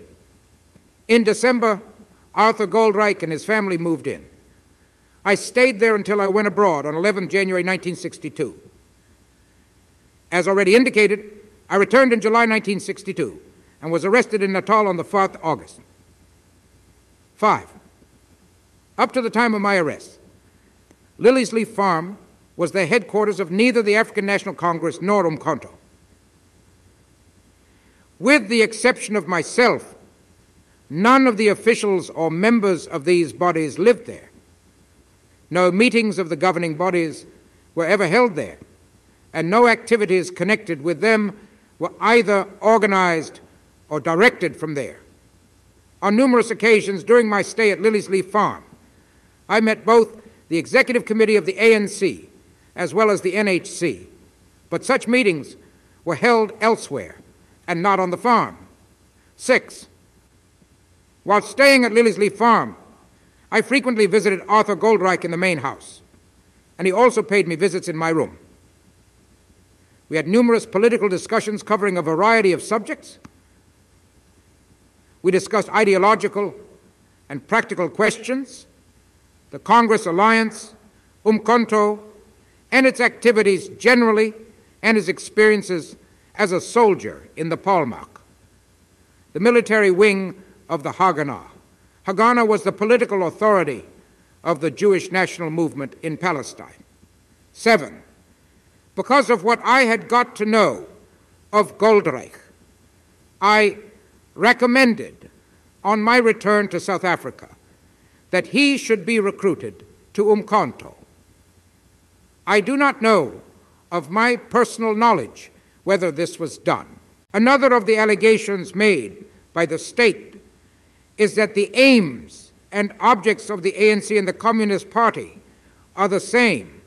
In December, Arthur Goldreich and his family moved in. I stayed there until I went abroad on 11 January 1962. As already indicated, I returned in July 1962 and was arrested in Natal on the 4th August. 5. Up to the time of my arrest, Lilies Leaf Farm was the headquarters of neither the African National Congress nor Umkhonto. With the exception of myself, none of the officials or members of these bodies lived there. No meetings of the governing bodies were ever held there, and no activities connected with them were either organized or directed from there. On numerous occasions during my stay at Lilies Leaf Farm, I met both the executive committee of the ANC as well as the NHC, but such meetings were held elsewhere and not on the farm. 6. While staying at Lilies Leaf Farm, I frequently visited Arthur Goldreich in the main house, and he also paid me visits in my room. We had numerous political discussions covering a variety of subjects. We discussed ideological and practical questions, the Congress alliance, Umkhonto, and its activities generally, and his experiences as a soldier in the Palmach, the military wing of the Haganah. Haganah was the political authority of the Jewish national movement in Palestine. 7. Because of what I had got to know of Goldreich, I recommended on my return to South Africa that he should be recruited to Umkhonto. I do not know of my personal knowledge whether this was done. Another of the allegations made by the state is that the aims and objects of the ANC and the Communist Party are the same.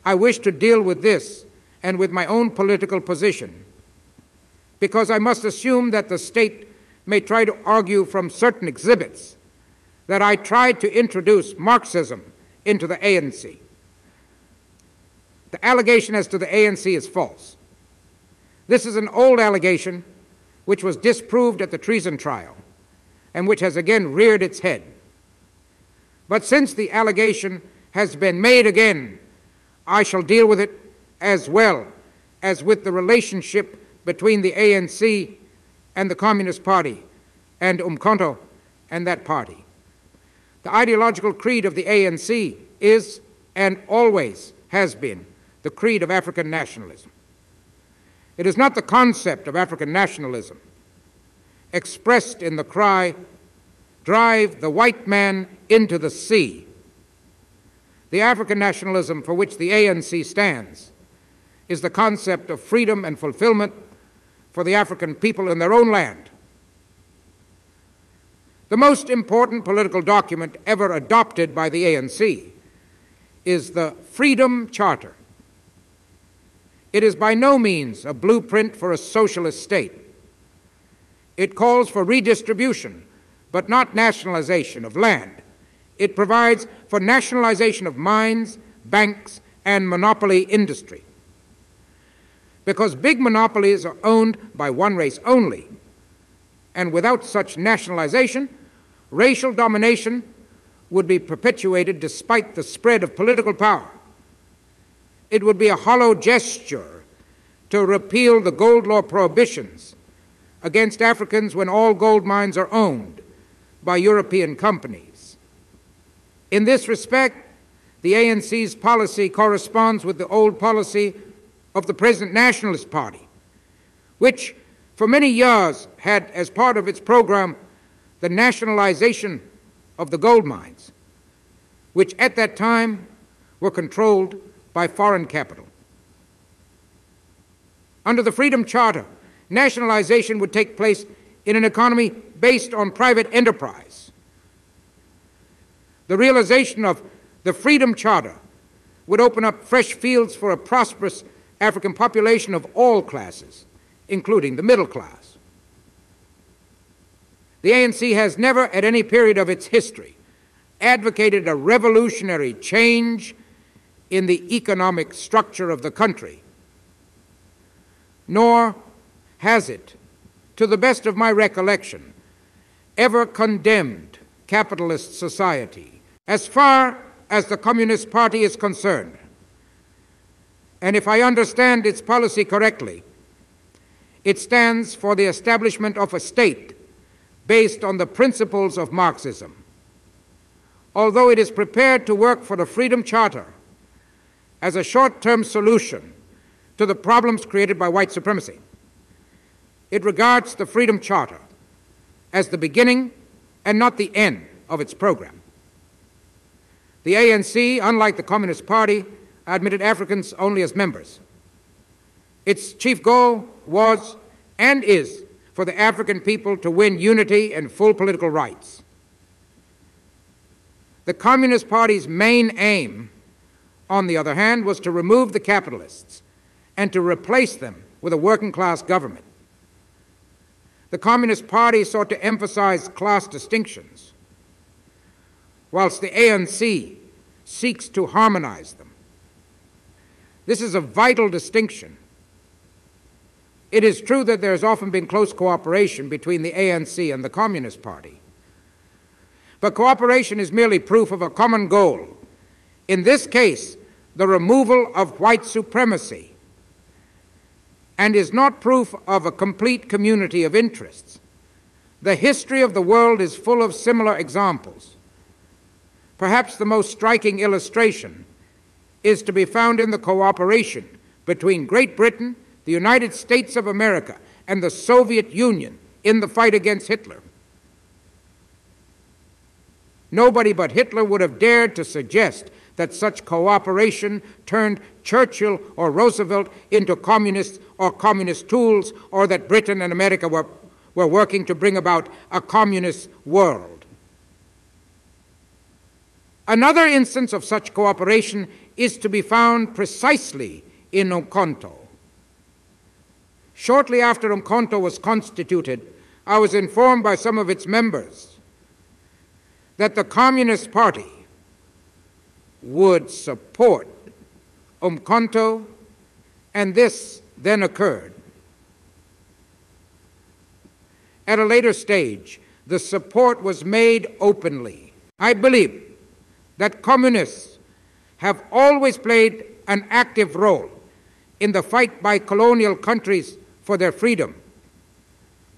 I wish to deal with this and with my own political position, because I must assume that the state may try to argue from certain exhibits that I tried to introduce Marxism into the ANC. The allegation as to the ANC is false. This is an old allegation which was disproved at the treason trial and which has again reared its head. But since the allegation has been made again, I shall deal with it as well as with the relationship between the ANC and the Communist Party and Umkhonto and that party. The ideological creed of the ANC is and always has been the creed of African nationalism. It is not the concept of African nationalism expressed in the cry, "Drive the white man into the sea." The African nationalism for which the ANC stands is the concept of freedom and fulfillment for the African people in their own land. The most important political document ever adopted by the ANC is the Freedom Charter. It is by no means a blueprint for a socialist state. It calls for redistribution, but not nationalization of land. It provides for nationalization of mines, banks, and monopoly industry. Because big monopolies are owned by one race only, and without such nationalization, racial domination would be perpetuated despite the spread of political power. It would be a hollow gesture to repeal the gold law prohibitions against Africans when all gold mines are owned by European companies. In this respect, the ANC's policy corresponds with the old policy of the present Nationalist Party, which for many years had as part of its program the nationalization of the gold mines, which at that time were controlled by foreign capital. Under the Freedom Charter, nationalization would take place in an economy based on private enterprise. The realization of the Freedom Charter would open up fresh fields for a prosperous African population of all classes, including the middle class. The ANC has never, at any period of its history, advocated a revolutionary change in the economic structure of the country, nor has it, to the best of my recollection, ever condemned capitalist society. As far as the Communist Party is concerned, and if I understand its policy correctly, it stands for the establishment of a state based on the principles of Marxism. Although it is prepared to work for the Freedom Charter as a short-term solution to the problems created by white supremacy, it regards the Freedom Charter as the beginning and not the end of its program. The ANC, unlike the Communist Party, admitted Africans only as members. Its chief goal was and is for the African people to win unity and full political rights. The Communist Party's main aim, on the other hand, was to remove the capitalists and to replace them with a working-class government. The Communist Party sought to emphasize class distinctions, whilst the ANC seeks to harmonize them. This is a vital distinction. It is true that there has often been close cooperation between the ANC and the Communist Party, but cooperation is merely proof of a common goal. In this case, the removal of white supremacy, and is not proof of a complete community of interests. The history of the world is full of similar examples. Perhaps the most striking illustration is to be found in the cooperation between Great Britain, the United States of America, and the Soviet Union in the fight against Hitler. Nobody but Hitler would have dared to suggest that such cooperation turned Churchill or Roosevelt into communists or communist tools, or that Britain and America were working to bring about a communist world. Another instance of such cooperation is to be found precisely in Umkhonto. Shortly after Umkhonto was constituted, I was informed by some of its members that the Communist Party would support Umkhonto, and this then occurred. At a later stage, the support was made openly. I believe that communists have always played an active role in the fight by colonial countries for their freedom,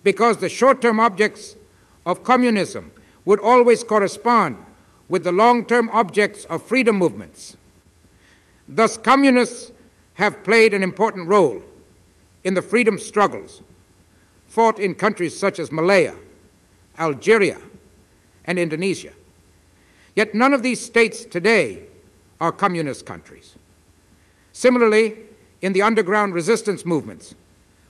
because the short-term objects of communism would always correspond with the long-term objects of freedom movements. Thus, communists have played an important role in the freedom struggles fought in countries such as Malaya, Algeria, and Indonesia. Yet none of these states today are communist countries. Similarly, in the underground resistance movements,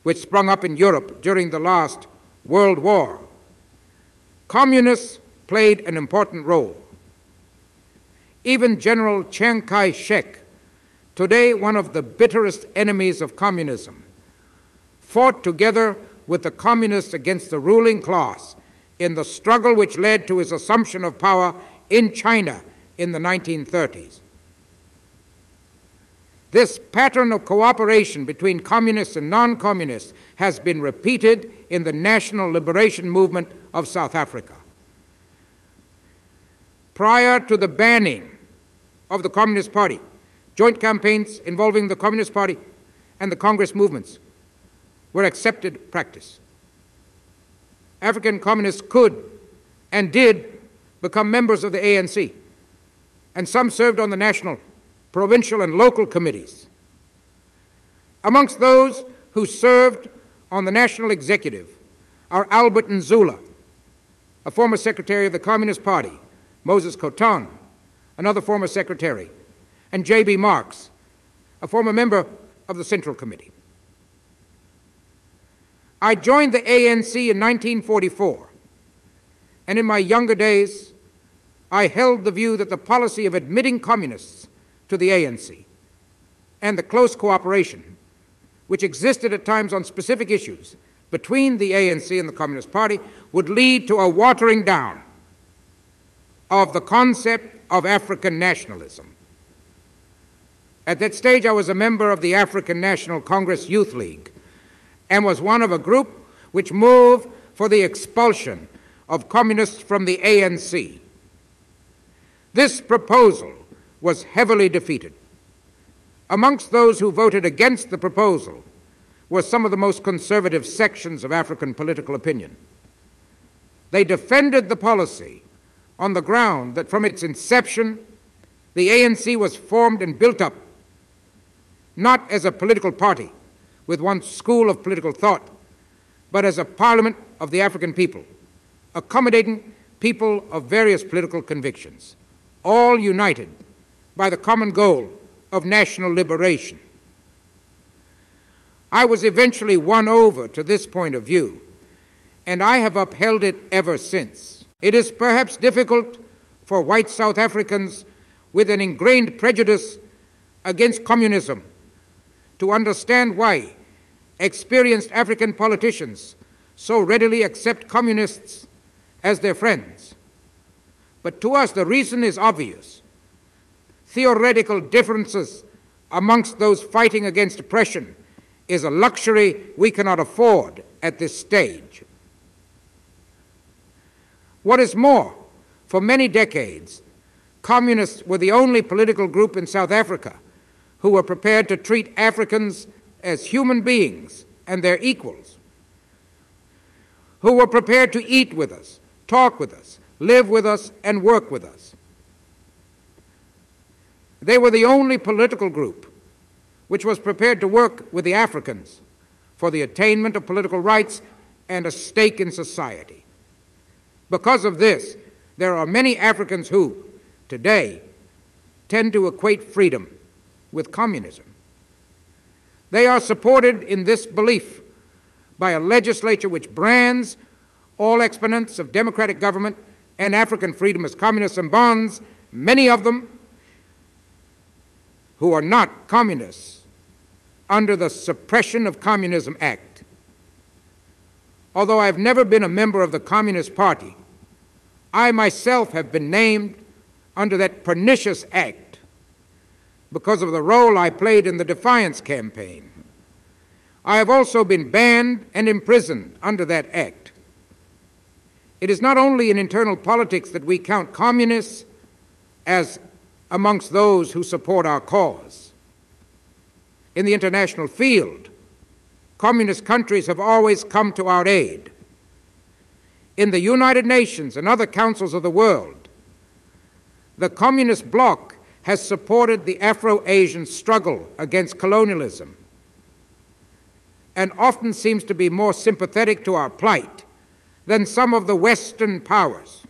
which sprung up in Europe during the last World War, communists played an important role. Even General Chiang Kai-shek, today one of the bitterest enemies of communism, fought together with the communists against the ruling class in the struggle which led to his assumption of power in China in the 1930s. This pattern of cooperation between communists and non-communists has been repeated in the national liberation movement of South Africa. Prior to the banning of the Communist Party, joint campaigns involving the Communist Party and the Congress movements were accepted practice. African communists could and did become members of the ANC, and some served on the national, provincial, and local committees. Amongst those who served on the national executive are Albert Nzula, a former secretary of the Communist Party, Moses Kotan, another former secretary, and J.B. Marks, a former member of the Central Committee. I joined the ANC in 1944, and in my younger days, I held the view that the policy of admitting communists to the ANC and the close cooperation which existed at times on specific issues between the ANC and the Communist Party would lead to a watering down of the concept of African nationalism. At that stage, I was a member of the African National Congress Youth League and was one of a group which moved for the expulsion of communists from the ANC. This proposal was heavily defeated. Amongst those who voted against the proposal were some of the most conservative sections of African political opinion. They defended the policy on the ground that from its inception, the ANC was formed and built up not as a political party with one school of political thought, but as a parliament of the African people, accommodating people of various political convictions, all united by the common goal of national liberation. I was eventually won over to this point of view, and I have upheld it ever since. It is perhaps difficult for white South Africans with an ingrained prejudice against communism to understand why experienced African politicians so readily accept communists as their friends. But to us, the reason is obvious. Theoretical differences amongst those fighting against oppression is a luxury we cannot afford at this stage. What is more, for many decades, communists were the only political group in South Africa who were prepared to treat Africans as human beings and their equals, who were prepared to eat with us, talk with us, live with us, and work with us. They were the only political group which was prepared to work with the Africans for the attainment of political rights and a stake in society. Because of this, there are many Africans who, today, tend to equate freedom with communism. They are supported in this belief by a legislature which brands all exponents of democratic government and African freedom as communists and bonds many of them who are not communists under the Suppression of Communism Act. Although I've never been a member of the Communist Party, I myself have been named under that pernicious act because of the role I played in the Defiance campaign. I have also been banned and imprisoned under that act. It is not only in internal politics that we count communists as amongst those who support our cause. In the international field, communist countries have always come to our aid. In the United Nations and other councils of the world, the communist bloc has supported the Afro-Asian struggle against colonialism and often seems to be more sympathetic to our plight than some of the Western powers.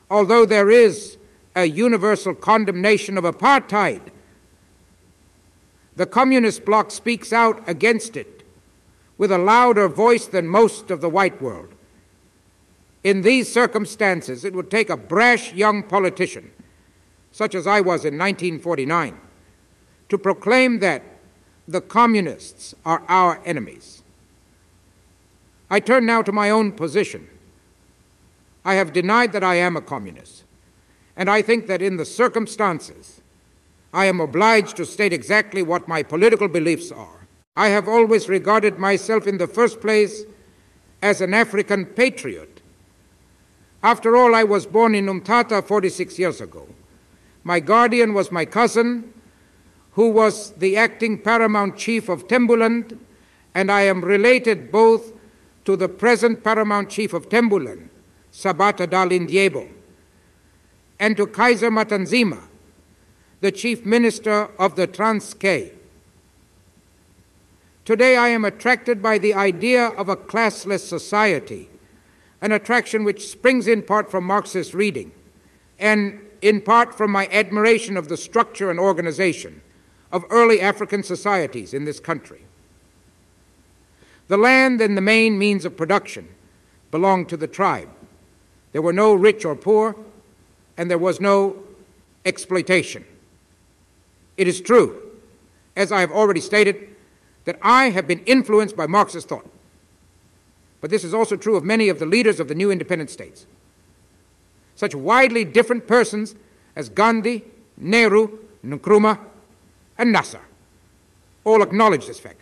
Although there is a universal condemnation of apartheid, the communist bloc speaks out against it with a louder voice than most of the white world. In these circumstances, it would take a brash young politician, such as I was in 1949, to proclaim that the communists are our enemies. I turn now to my own position. I have denied that I am a communist, and I think that in the circumstances, I am obliged to state exactly what my political beliefs are. I have always regarded myself in the first place as an African patriot. After all, I was born in Umtata 46 years ago. My guardian was my cousin, who was the acting paramount chief of Tembuland, and I am related both to the present paramount chief of Tembuland, Sabata Dalindyebo, and to Kaiser Matanzima, the chief minister of the Transkei. Today I am attracted by the idea of a classless society, an attraction which springs in part from Marxist reading and in part from my admiration of the structure and organization of early African societies in this country. The land and the main means of production belonged to the tribe. There were no rich or poor, and there was no exploitation. It is true, as I have already stated, that I have been influenced by Marxist thought. But this is also true of many of the leaders of the new independent states. Such widely different persons as Gandhi, Nehru, Nkrumah, and Nasser all acknowledge this fact.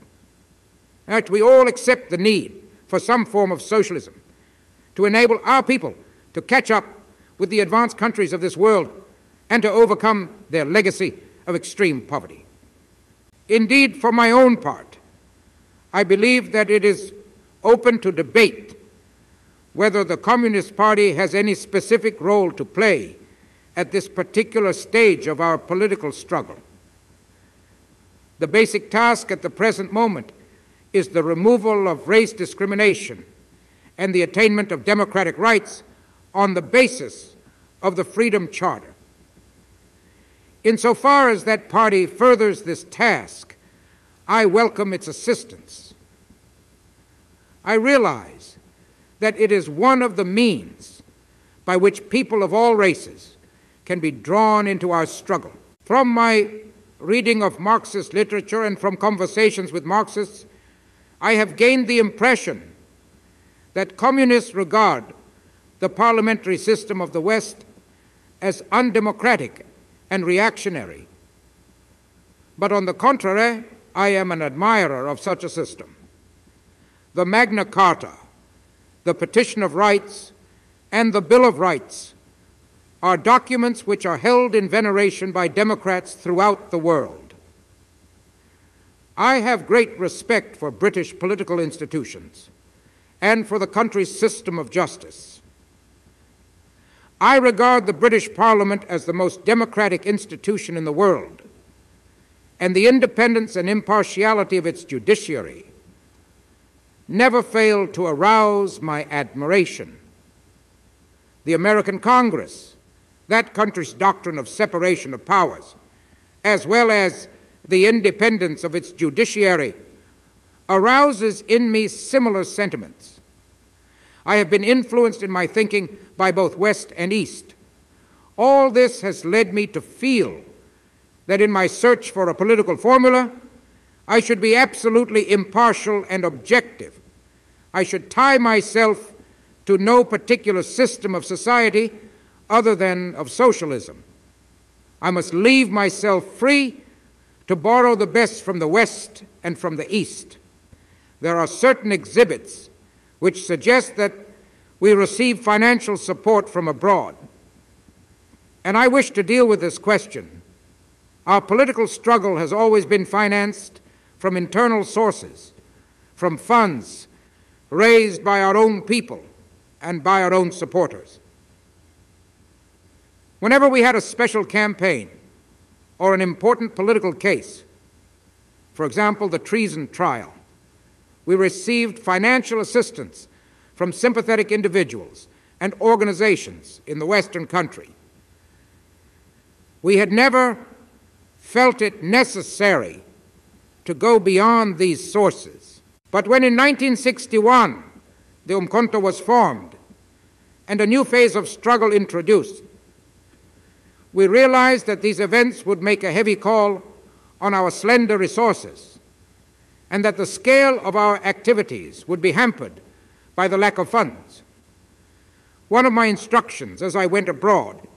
And we all accept the need for some form of socialism to enable our people to catch up with the advanced countries of this world and to overcome their legacy of extreme poverty. Indeed, for my own part, I believe that it is open to debate whether the Communist Party has any specific role to play at this particular stage of our political struggle. The basic task at the present moment is the removal of race discrimination and the attainment of democratic rights on the basis of the Freedom Charter. Insofar as that party furthers this task, I welcome its assistance. I realize that it is one of the means by which people of all races can be drawn into our struggle. From my reading of Marxist literature and from conversations with Marxists, I have gained the impression that communists regard the parliamentary system of the West as undemocratic and reactionary. But on the contrary, I am an admirer of such a system. The Magna Carta, the Petition of Rights, and the Bill of Rights are documents which are held in veneration by Democrats throughout the world. I have great respect for British political institutions and for the country's system of justice. I regard the British Parliament as the most democratic institution in the world, and the independence and impartiality of its judiciary never failed to arouse my admiration. The American Congress that country's doctrine of separation of powers, as well as the independence of its judiciary, arouses in me similar sentiments. I have been influenced in my thinking by both West and East. All this has led me to feel that in my search for a political formula, I should be absolutely impartial and objective. I should tie myself to no particular system of society other than of socialism. I must leave myself free to borrow the best from the West and from the East. There are certain exhibits which suggest that we receive financial support from abroad. And I wish to deal with this question. Our political struggle has always been financed from internal sources, from funds raised by our own people and by our own supporters. Whenever we had a special campaign or an important political case, for example, the treason trial, we received financial assistance from sympathetic individuals and organizations in the Western country. We had never felt it necessary to go beyond these sources. But when in 1961 the Umkhonto was formed and a new phase of struggle introduced, we realized that these events would make a heavy call on our slender resources and that the scale of our activities would be hampered by the lack of funds. One of my instructions as I went abroad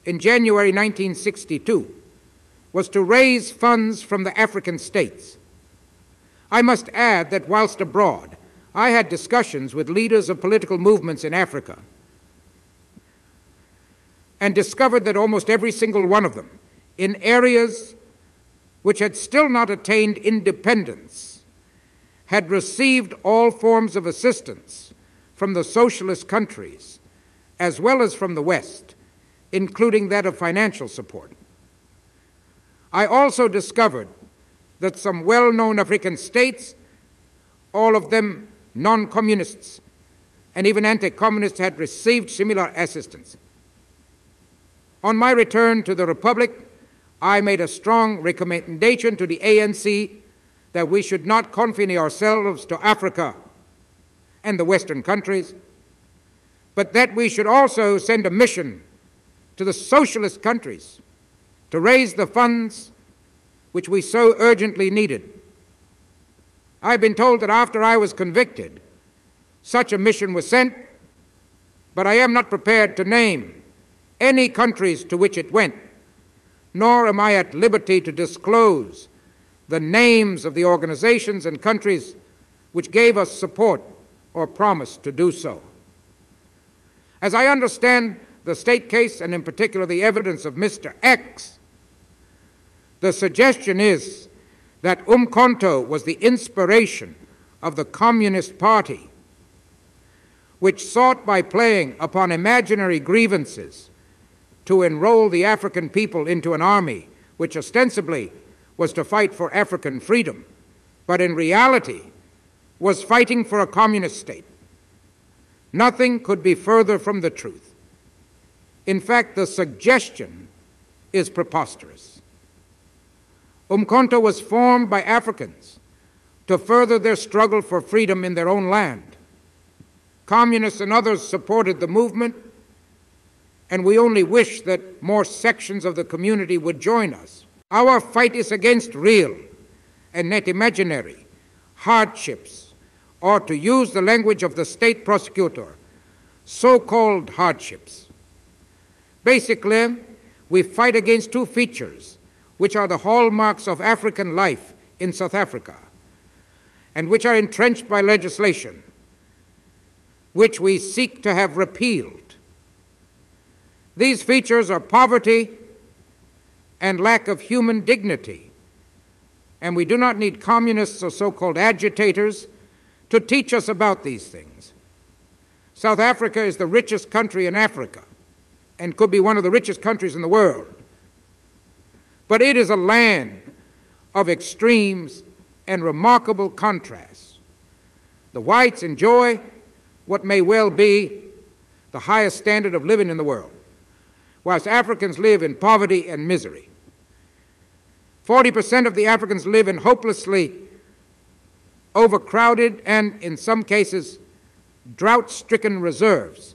in January 1962 was to raise funds from the African states. I must add that whilst abroad, I had discussions with leaders of political movements in Africa and discovered that almost every single one of them, in areas which had still not attained independence, had received all forms of assistance from the socialist countries as well as from the West, including that of financial support. I also discovered that some well-known African states, all of them non-communists and even anti-communists, had received similar assistance. On my return to the Republic, I made a strong recommendation to the ANC that we should not confine ourselves to Africa and the Western countries, but that we should also send a mission to the socialist countries to raise the funds which we so urgently needed. I've been told that after I was convicted, such a mission was sent, but I am not prepared to name any countries to which it went, nor am I at liberty to disclose the names of the organizations and countries which gave us support or promised to do so. As I understand the state case, and in particular the evidence of Mr. X, the suggestion is that Umkhonto was the inspiration of the Communist Party, which sought by playing upon imaginary grievances to enroll the African people into an army which ostensibly was to fight for African freedom, but in reality was fighting for a communist state. Nothing could be further from the truth. In fact, the suggestion is preposterous. Umkhonto was formed by Africans to further their struggle for freedom in their own land. Communists and others supported the movement, and we only wish that more sections of the community would join us. Our fight is against real and not imaginary hardships, or to use the language of the state prosecutor, so-called hardships. Basically, we fight against two features which are the hallmarks of African life in South Africa and which are entrenched by legislation, which we seek to have repealed. These features are poverty and lack of human dignity, and we do not need communists or so-called agitators to teach us about these things. South Africa is the richest country in Africa and could be one of the richest countries in the world. But it is a land of extremes and remarkable contrasts. The whites enjoy what may well be the highest standard of living in the world, whilst Africans live in poverty and misery. 40% of the Africans live in hopelessly overcrowded and, in some cases, drought-stricken reserves,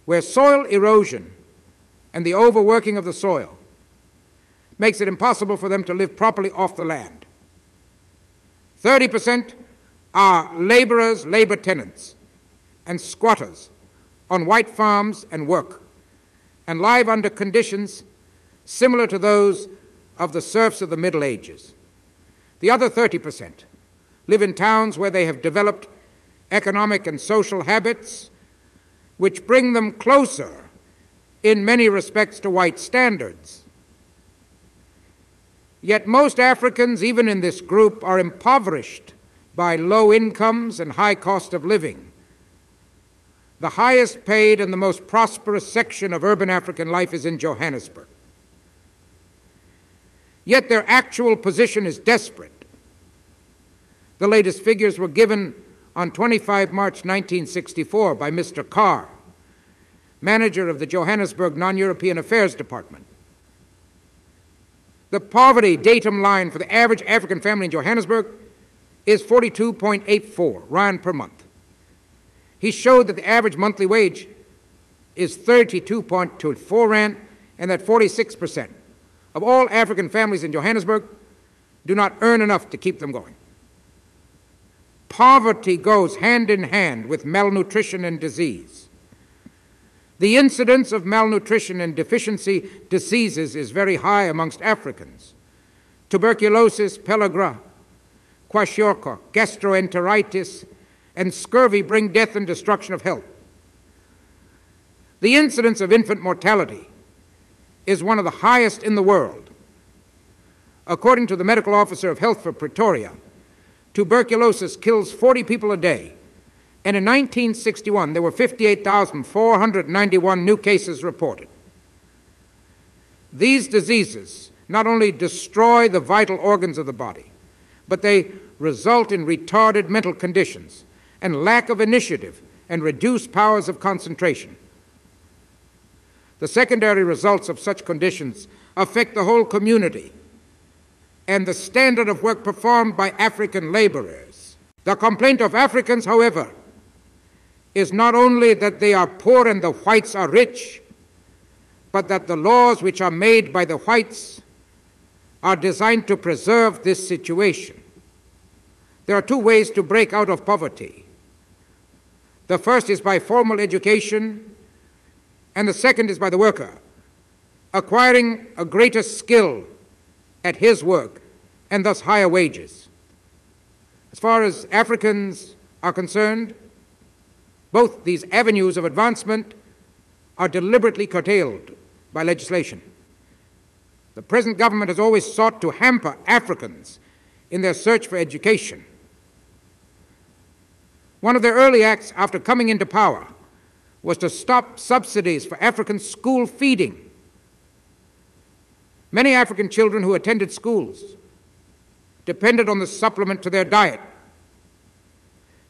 where soil erosion and the overworking of the soil makes it impossible for them to live properly off the land. 30% are laborers, labor tenants, and squatters on white farms and work, and live under conditions similar to those of the serfs of the Middle Ages. The other 30% live in towns where they have developed economic and social habits which bring them closer in many respects to white standards. Yet most Africans, even in this group, are impoverished by low incomes and high cost of living. The highest paid and the most prosperous section of urban African life is in Johannesburg. Yet their actual position is desperate. The latest figures were given on 25 March 1964 by Mr. Carr, manager of the Johannesburg Non-European Affairs Department. The poverty datum line for the average African family in Johannesburg is 42.84 rand per month. He showed that the average monthly wage is 32.24 rand and that 46% of all African families in Johannesburg do not earn enough to keep them going. Poverty goes hand in hand with malnutrition and disease. The incidence of malnutrition and deficiency diseases is very high amongst Africans. Tuberculosis, pellagra, kwashiorkor, gastroenteritis, and scurvy bring death and destruction of health. The incidence of infant mortality is one of the highest in the world. According to the medical officer of health for Pretoria, tuberculosis kills 40 people a day, and in 1961 there were 58,491 new cases reported. These diseases not only destroy the vital organs of the body, but they result in retarded mental conditions and lack of initiative and reduced powers of concentration. The secondary results of such conditions affect the whole community and the standard of work performed by African laborers. The complaint of Africans, however, is not only that they are poor and the whites are rich, but that the laws which are made by the whites are designed to preserve this situation. There are two ways to break out of poverty. The first is by formal education, and the second is by the worker acquiring a greater skill at his work and thus higher wages. As far as Africans are concerned, both these avenues of advancement are deliberately curtailed by legislation. The present government has always sought to hamper Africans in their search for education. One of their early acts after coming into power was to stop subsidies for African school feeding. Many African children who attended schools depended on the supplement to their diet.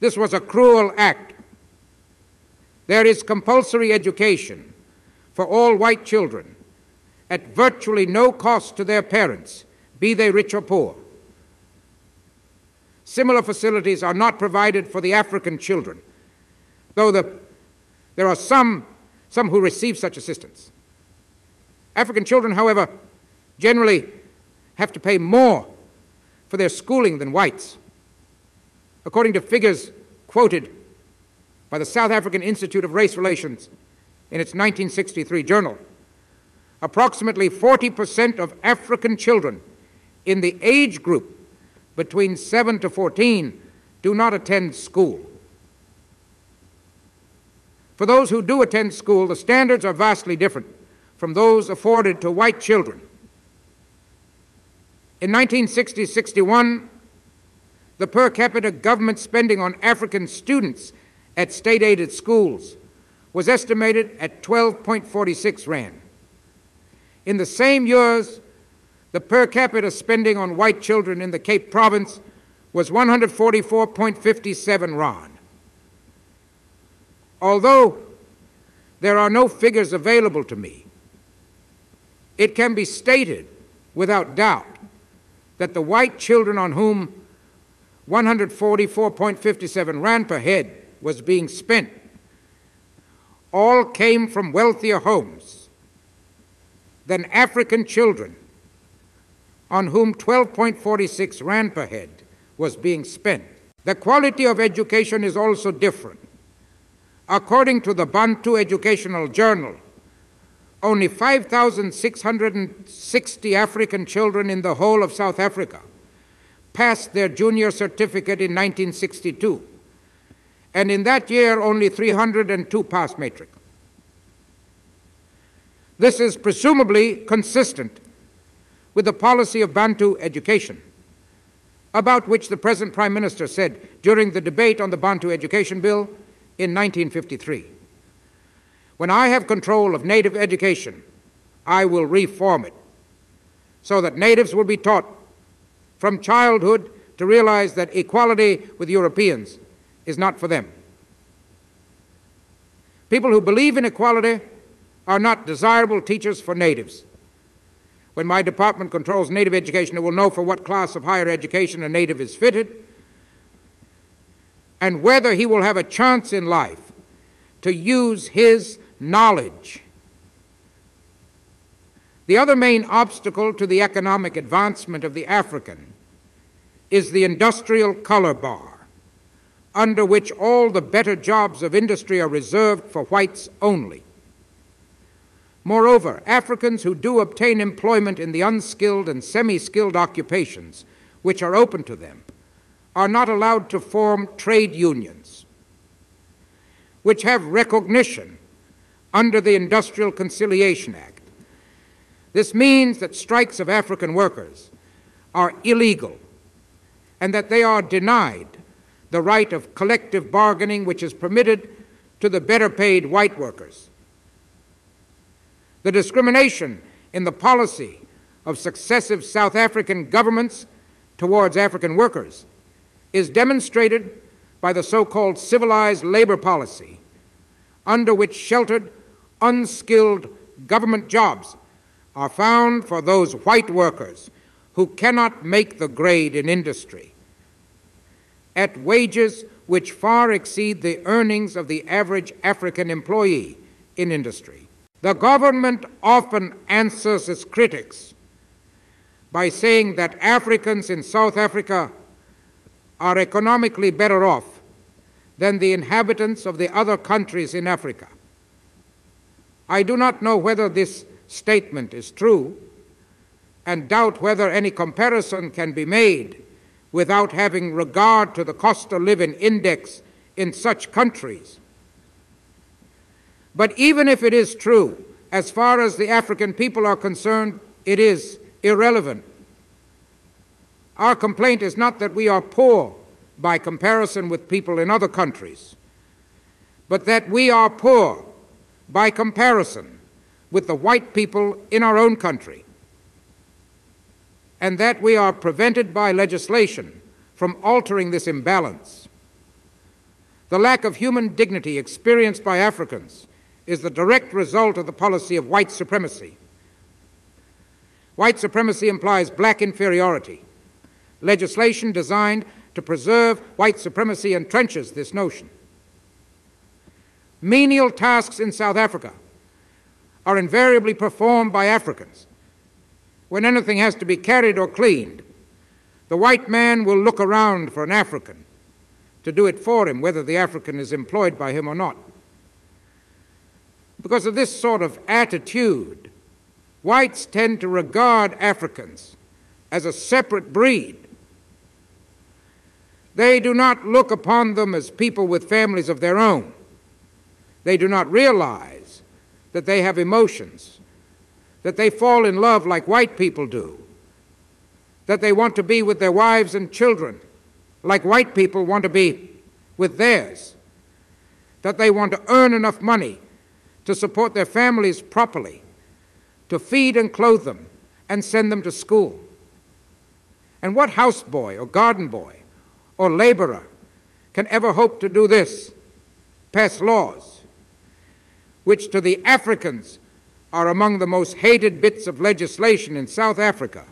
This was a cruel act. There is compulsory education for all white children at virtually no cost to their parents, be they rich or poor. Similar facilities are not provided for the African children, though there are some who receive such assistance. African children, however, generally have to pay more for their schooling than whites. According to figures quoted by the South African Institute of Race Relations in its 1963 journal, approximately 40% of African children in the age group between 7 to 14 do not attend school. For those who do attend school, the standards are vastly different from those afforded to white children. In 1960-61, the per capita government spending on African students at state-aided schools was estimated at 12.46 rand. In the same years, the per capita spending on white children in the Cape Province was 144.57 rand. Although there are no figures available to me, it can be stated without doubt that the white children on whom 144.57 rand per head was being spent all came from wealthier homes than African children on whom 12.46 rand per head was being spent. The quality of education is also different. According to the Bantu Educational Journal, only 5,660 African children in the whole of South Africa passed their junior certificate in 1962, and in that year only 302 passed matric. This is presumably consistent with the policy of Bantu education, about which the present Prime Minister said during the debate on the Bantu Education Bill in 1953. When I have control of native education, I will reform it so that natives will be taught from childhood to realize that equality with Europeans is not for them. People who believe in equality are not desirable teachers for natives. When my department controls native education, it will know for what class of higher education a native is fitted and whether he will have a chance in life to use his knowledge. The other main obstacle to the economic advancement of the African is the industrial color bar, under which all the better jobs of industry are reserved for whites only. Moreover, Africans who do obtain employment in the unskilled and semi-skilled occupations which are open to them are not allowed to form trade unions, which have recognition under the Industrial Conciliation Act. This means that strikes of African workers are illegal and that they are denied the right of collective bargaining which is permitted to the better paid white workers. The discrimination in the policy of successive South African governments towards African workers is demonstrated by the so-called civilized labor policy, under which sheltered, unskilled government jobs are found for those white workers who cannot make the grade in industry, at wages which far exceed the earnings of the average African employee in industry. The government often answers its critics by saying that Africans in South Africa are economically better off than the inhabitants of the other countries in Africa. I do not know whether this statement is true and doubt whether any comparison can be made without having regard to the cost of living index in such countries. But even if it is true, as far as the African people are concerned, it is irrelevant. Our complaint is not that we are poor by comparison with people in other countries, but that we are poor by comparison with the white people in our own country, and that we are prevented by legislation from altering this imbalance. The lack of human dignity experienced by Africans is the direct result of the policy of white supremacy. White supremacy implies black inferiority. Legislation designed to preserve white supremacy entrenches this notion. Menial tasks in South Africa are invariably performed by Africans. When anything has to be carried or cleaned, the white man will look around for an African to do it for him, whether the African is employed by him or not. Because of this sort of attitude, whites tend to regard Africans as a separate breed. They do not look upon them as people with families of their own. They do not realize that they have emotions, that they fall in love like white people do, that they want to be with their wives and children like white people want to be with theirs, that they want to earn enough money to support their families properly, to feed and clothe them and send them to school. And what houseboy or garden boy or laborer can ever hope to do this? Pass laws which to the Africans are among the most hated bits of legislation in South Africa,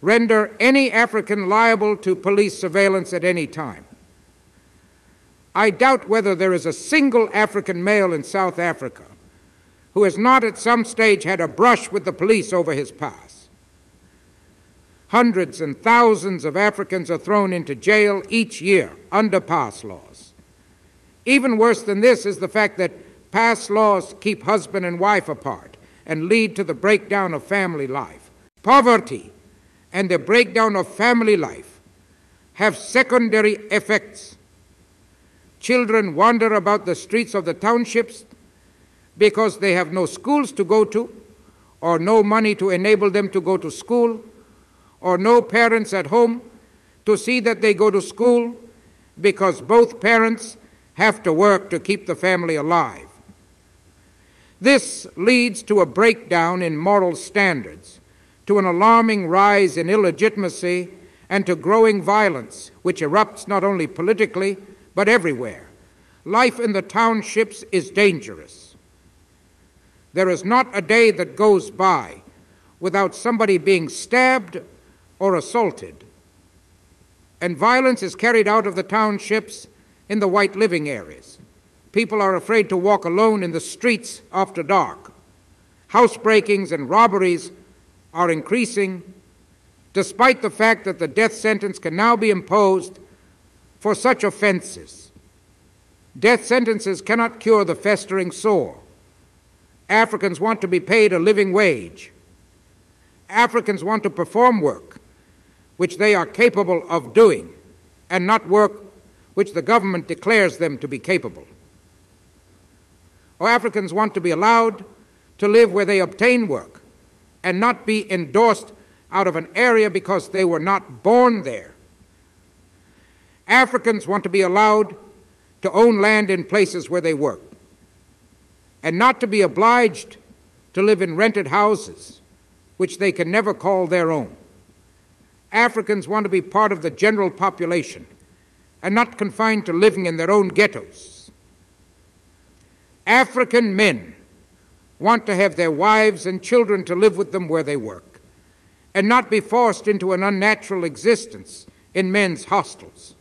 render any African liable to police surveillance at any time. I doubt whether there is a single African male in South Africa who has not at some stage had a brush with the police over his past. Hundreds and thousands of Africans are thrown into jail each year under pass laws. Even worse than this is the fact that pass laws keep husband and wife apart and lead to the breakdown of family life. Poverty and the breakdown of family life have secondary effects. Children wander about the streets of the townships because they have no schools to go to, or no money to enable them to go to school, or no parents at home to see that they go to school because both parents have to work to keep the family alive. This leads to a breakdown in moral standards, to an alarming rise in illegitimacy, and to growing violence, which erupts not only politically, but everywhere. Life in the townships is dangerous. There is not a day that goes by without somebody being stabbed or assaulted. And violence is carried out of the townships in the white living areas. People are afraid to walk alone in the streets after dark. Housebreakings and robberies are increasing, despite the fact that the death sentence can now be imposed for such offenses. Death sentences cannot cure the festering sore. Africans want to be paid a living wage. Africans want to perform work which they are capable of doing, and not work which the government declares them to be capable. Or Africans want to be allowed to live where they obtain work and not be endorsed out of an area because they were not born there. Africans want to be allowed to own land in places where they work and not to be obliged to live in rented houses which they can never call their own. Africans want to be part of the general population and not confined to living in their own ghettos. African men want to have their wives and children to live with them where they work and not be forced into an unnatural existence in men's hostels.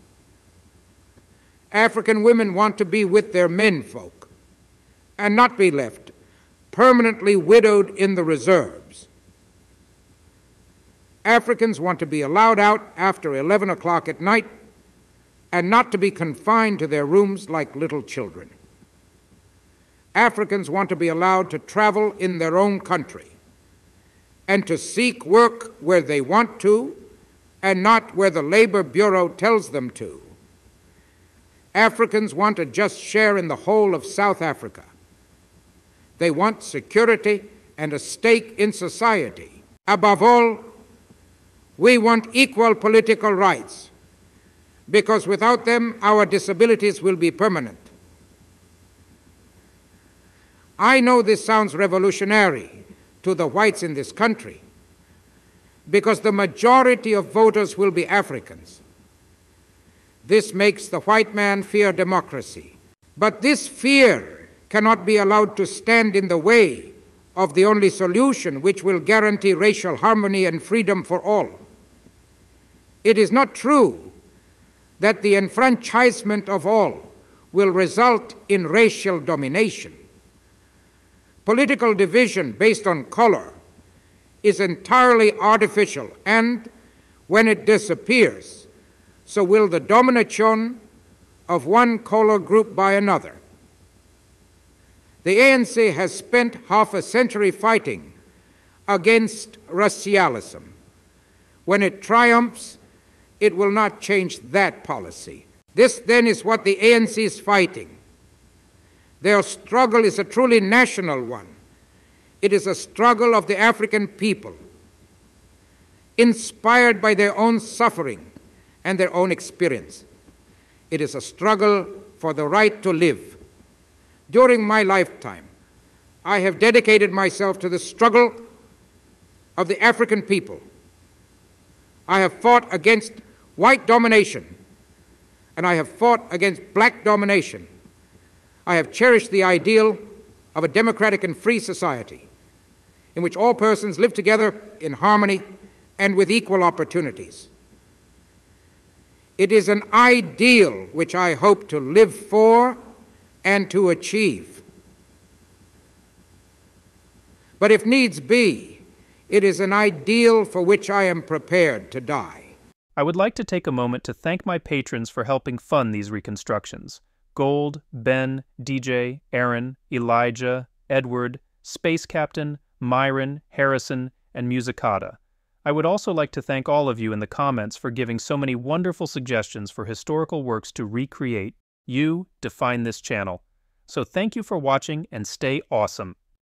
African women want to be with their menfolk and not be left permanently widowed in the reserves. Africans want to be allowed out after 11 o'clock at night and not to be confined to their rooms like little children. Africans want to be allowed to travel in their own country and to seek work where they want to and not where the Labor Bureau tells them to. Africans want a just share in the whole of South Africa. They want security and a stake in society. Above all, we want equal political rights, because without them, our disabilities will be permanent. I know this sounds revolutionary to the whites in this country, because the majority of voters will be Africans. This makes the white man fear democracy. But this fear cannot be allowed to stand in the way of the only solution which will guarantee racial harmony and freedom for all. It is not true that the enfranchisement of all will result in racial domination. Political division based on color is entirely artificial, and when it disappears, so will the domination of one color group by another. The ANC has spent half a century fighting against racialism. When it triumphs, it will not change that policy. This then is what the ANC is fighting. Their struggle is a truly national one. It is a struggle of the African people, inspired by their own suffering and their own experience. It is a struggle for the right to live. During my lifetime, I have dedicated myself to the struggle of the African people. I have fought against white domination, and I have fought against black domination. I have cherished the ideal of a democratic and free society in which all persons live together in harmony and with equal opportunities. It is an ideal which I hope to live for and to achieve. But if needs be, it is an ideal for which I am prepared to die. I would like to take a moment to thank my patrons for helping fund these reconstructions. Gold, Ben, DJ, Aaron, Elijah, Edward, Space Captain, Myron, Harrison, and Musicata. I would also like to thank all of you in the comments for giving so many wonderful suggestions for historical works to recreate. You define this channel. So thank you for watching and stay awesome.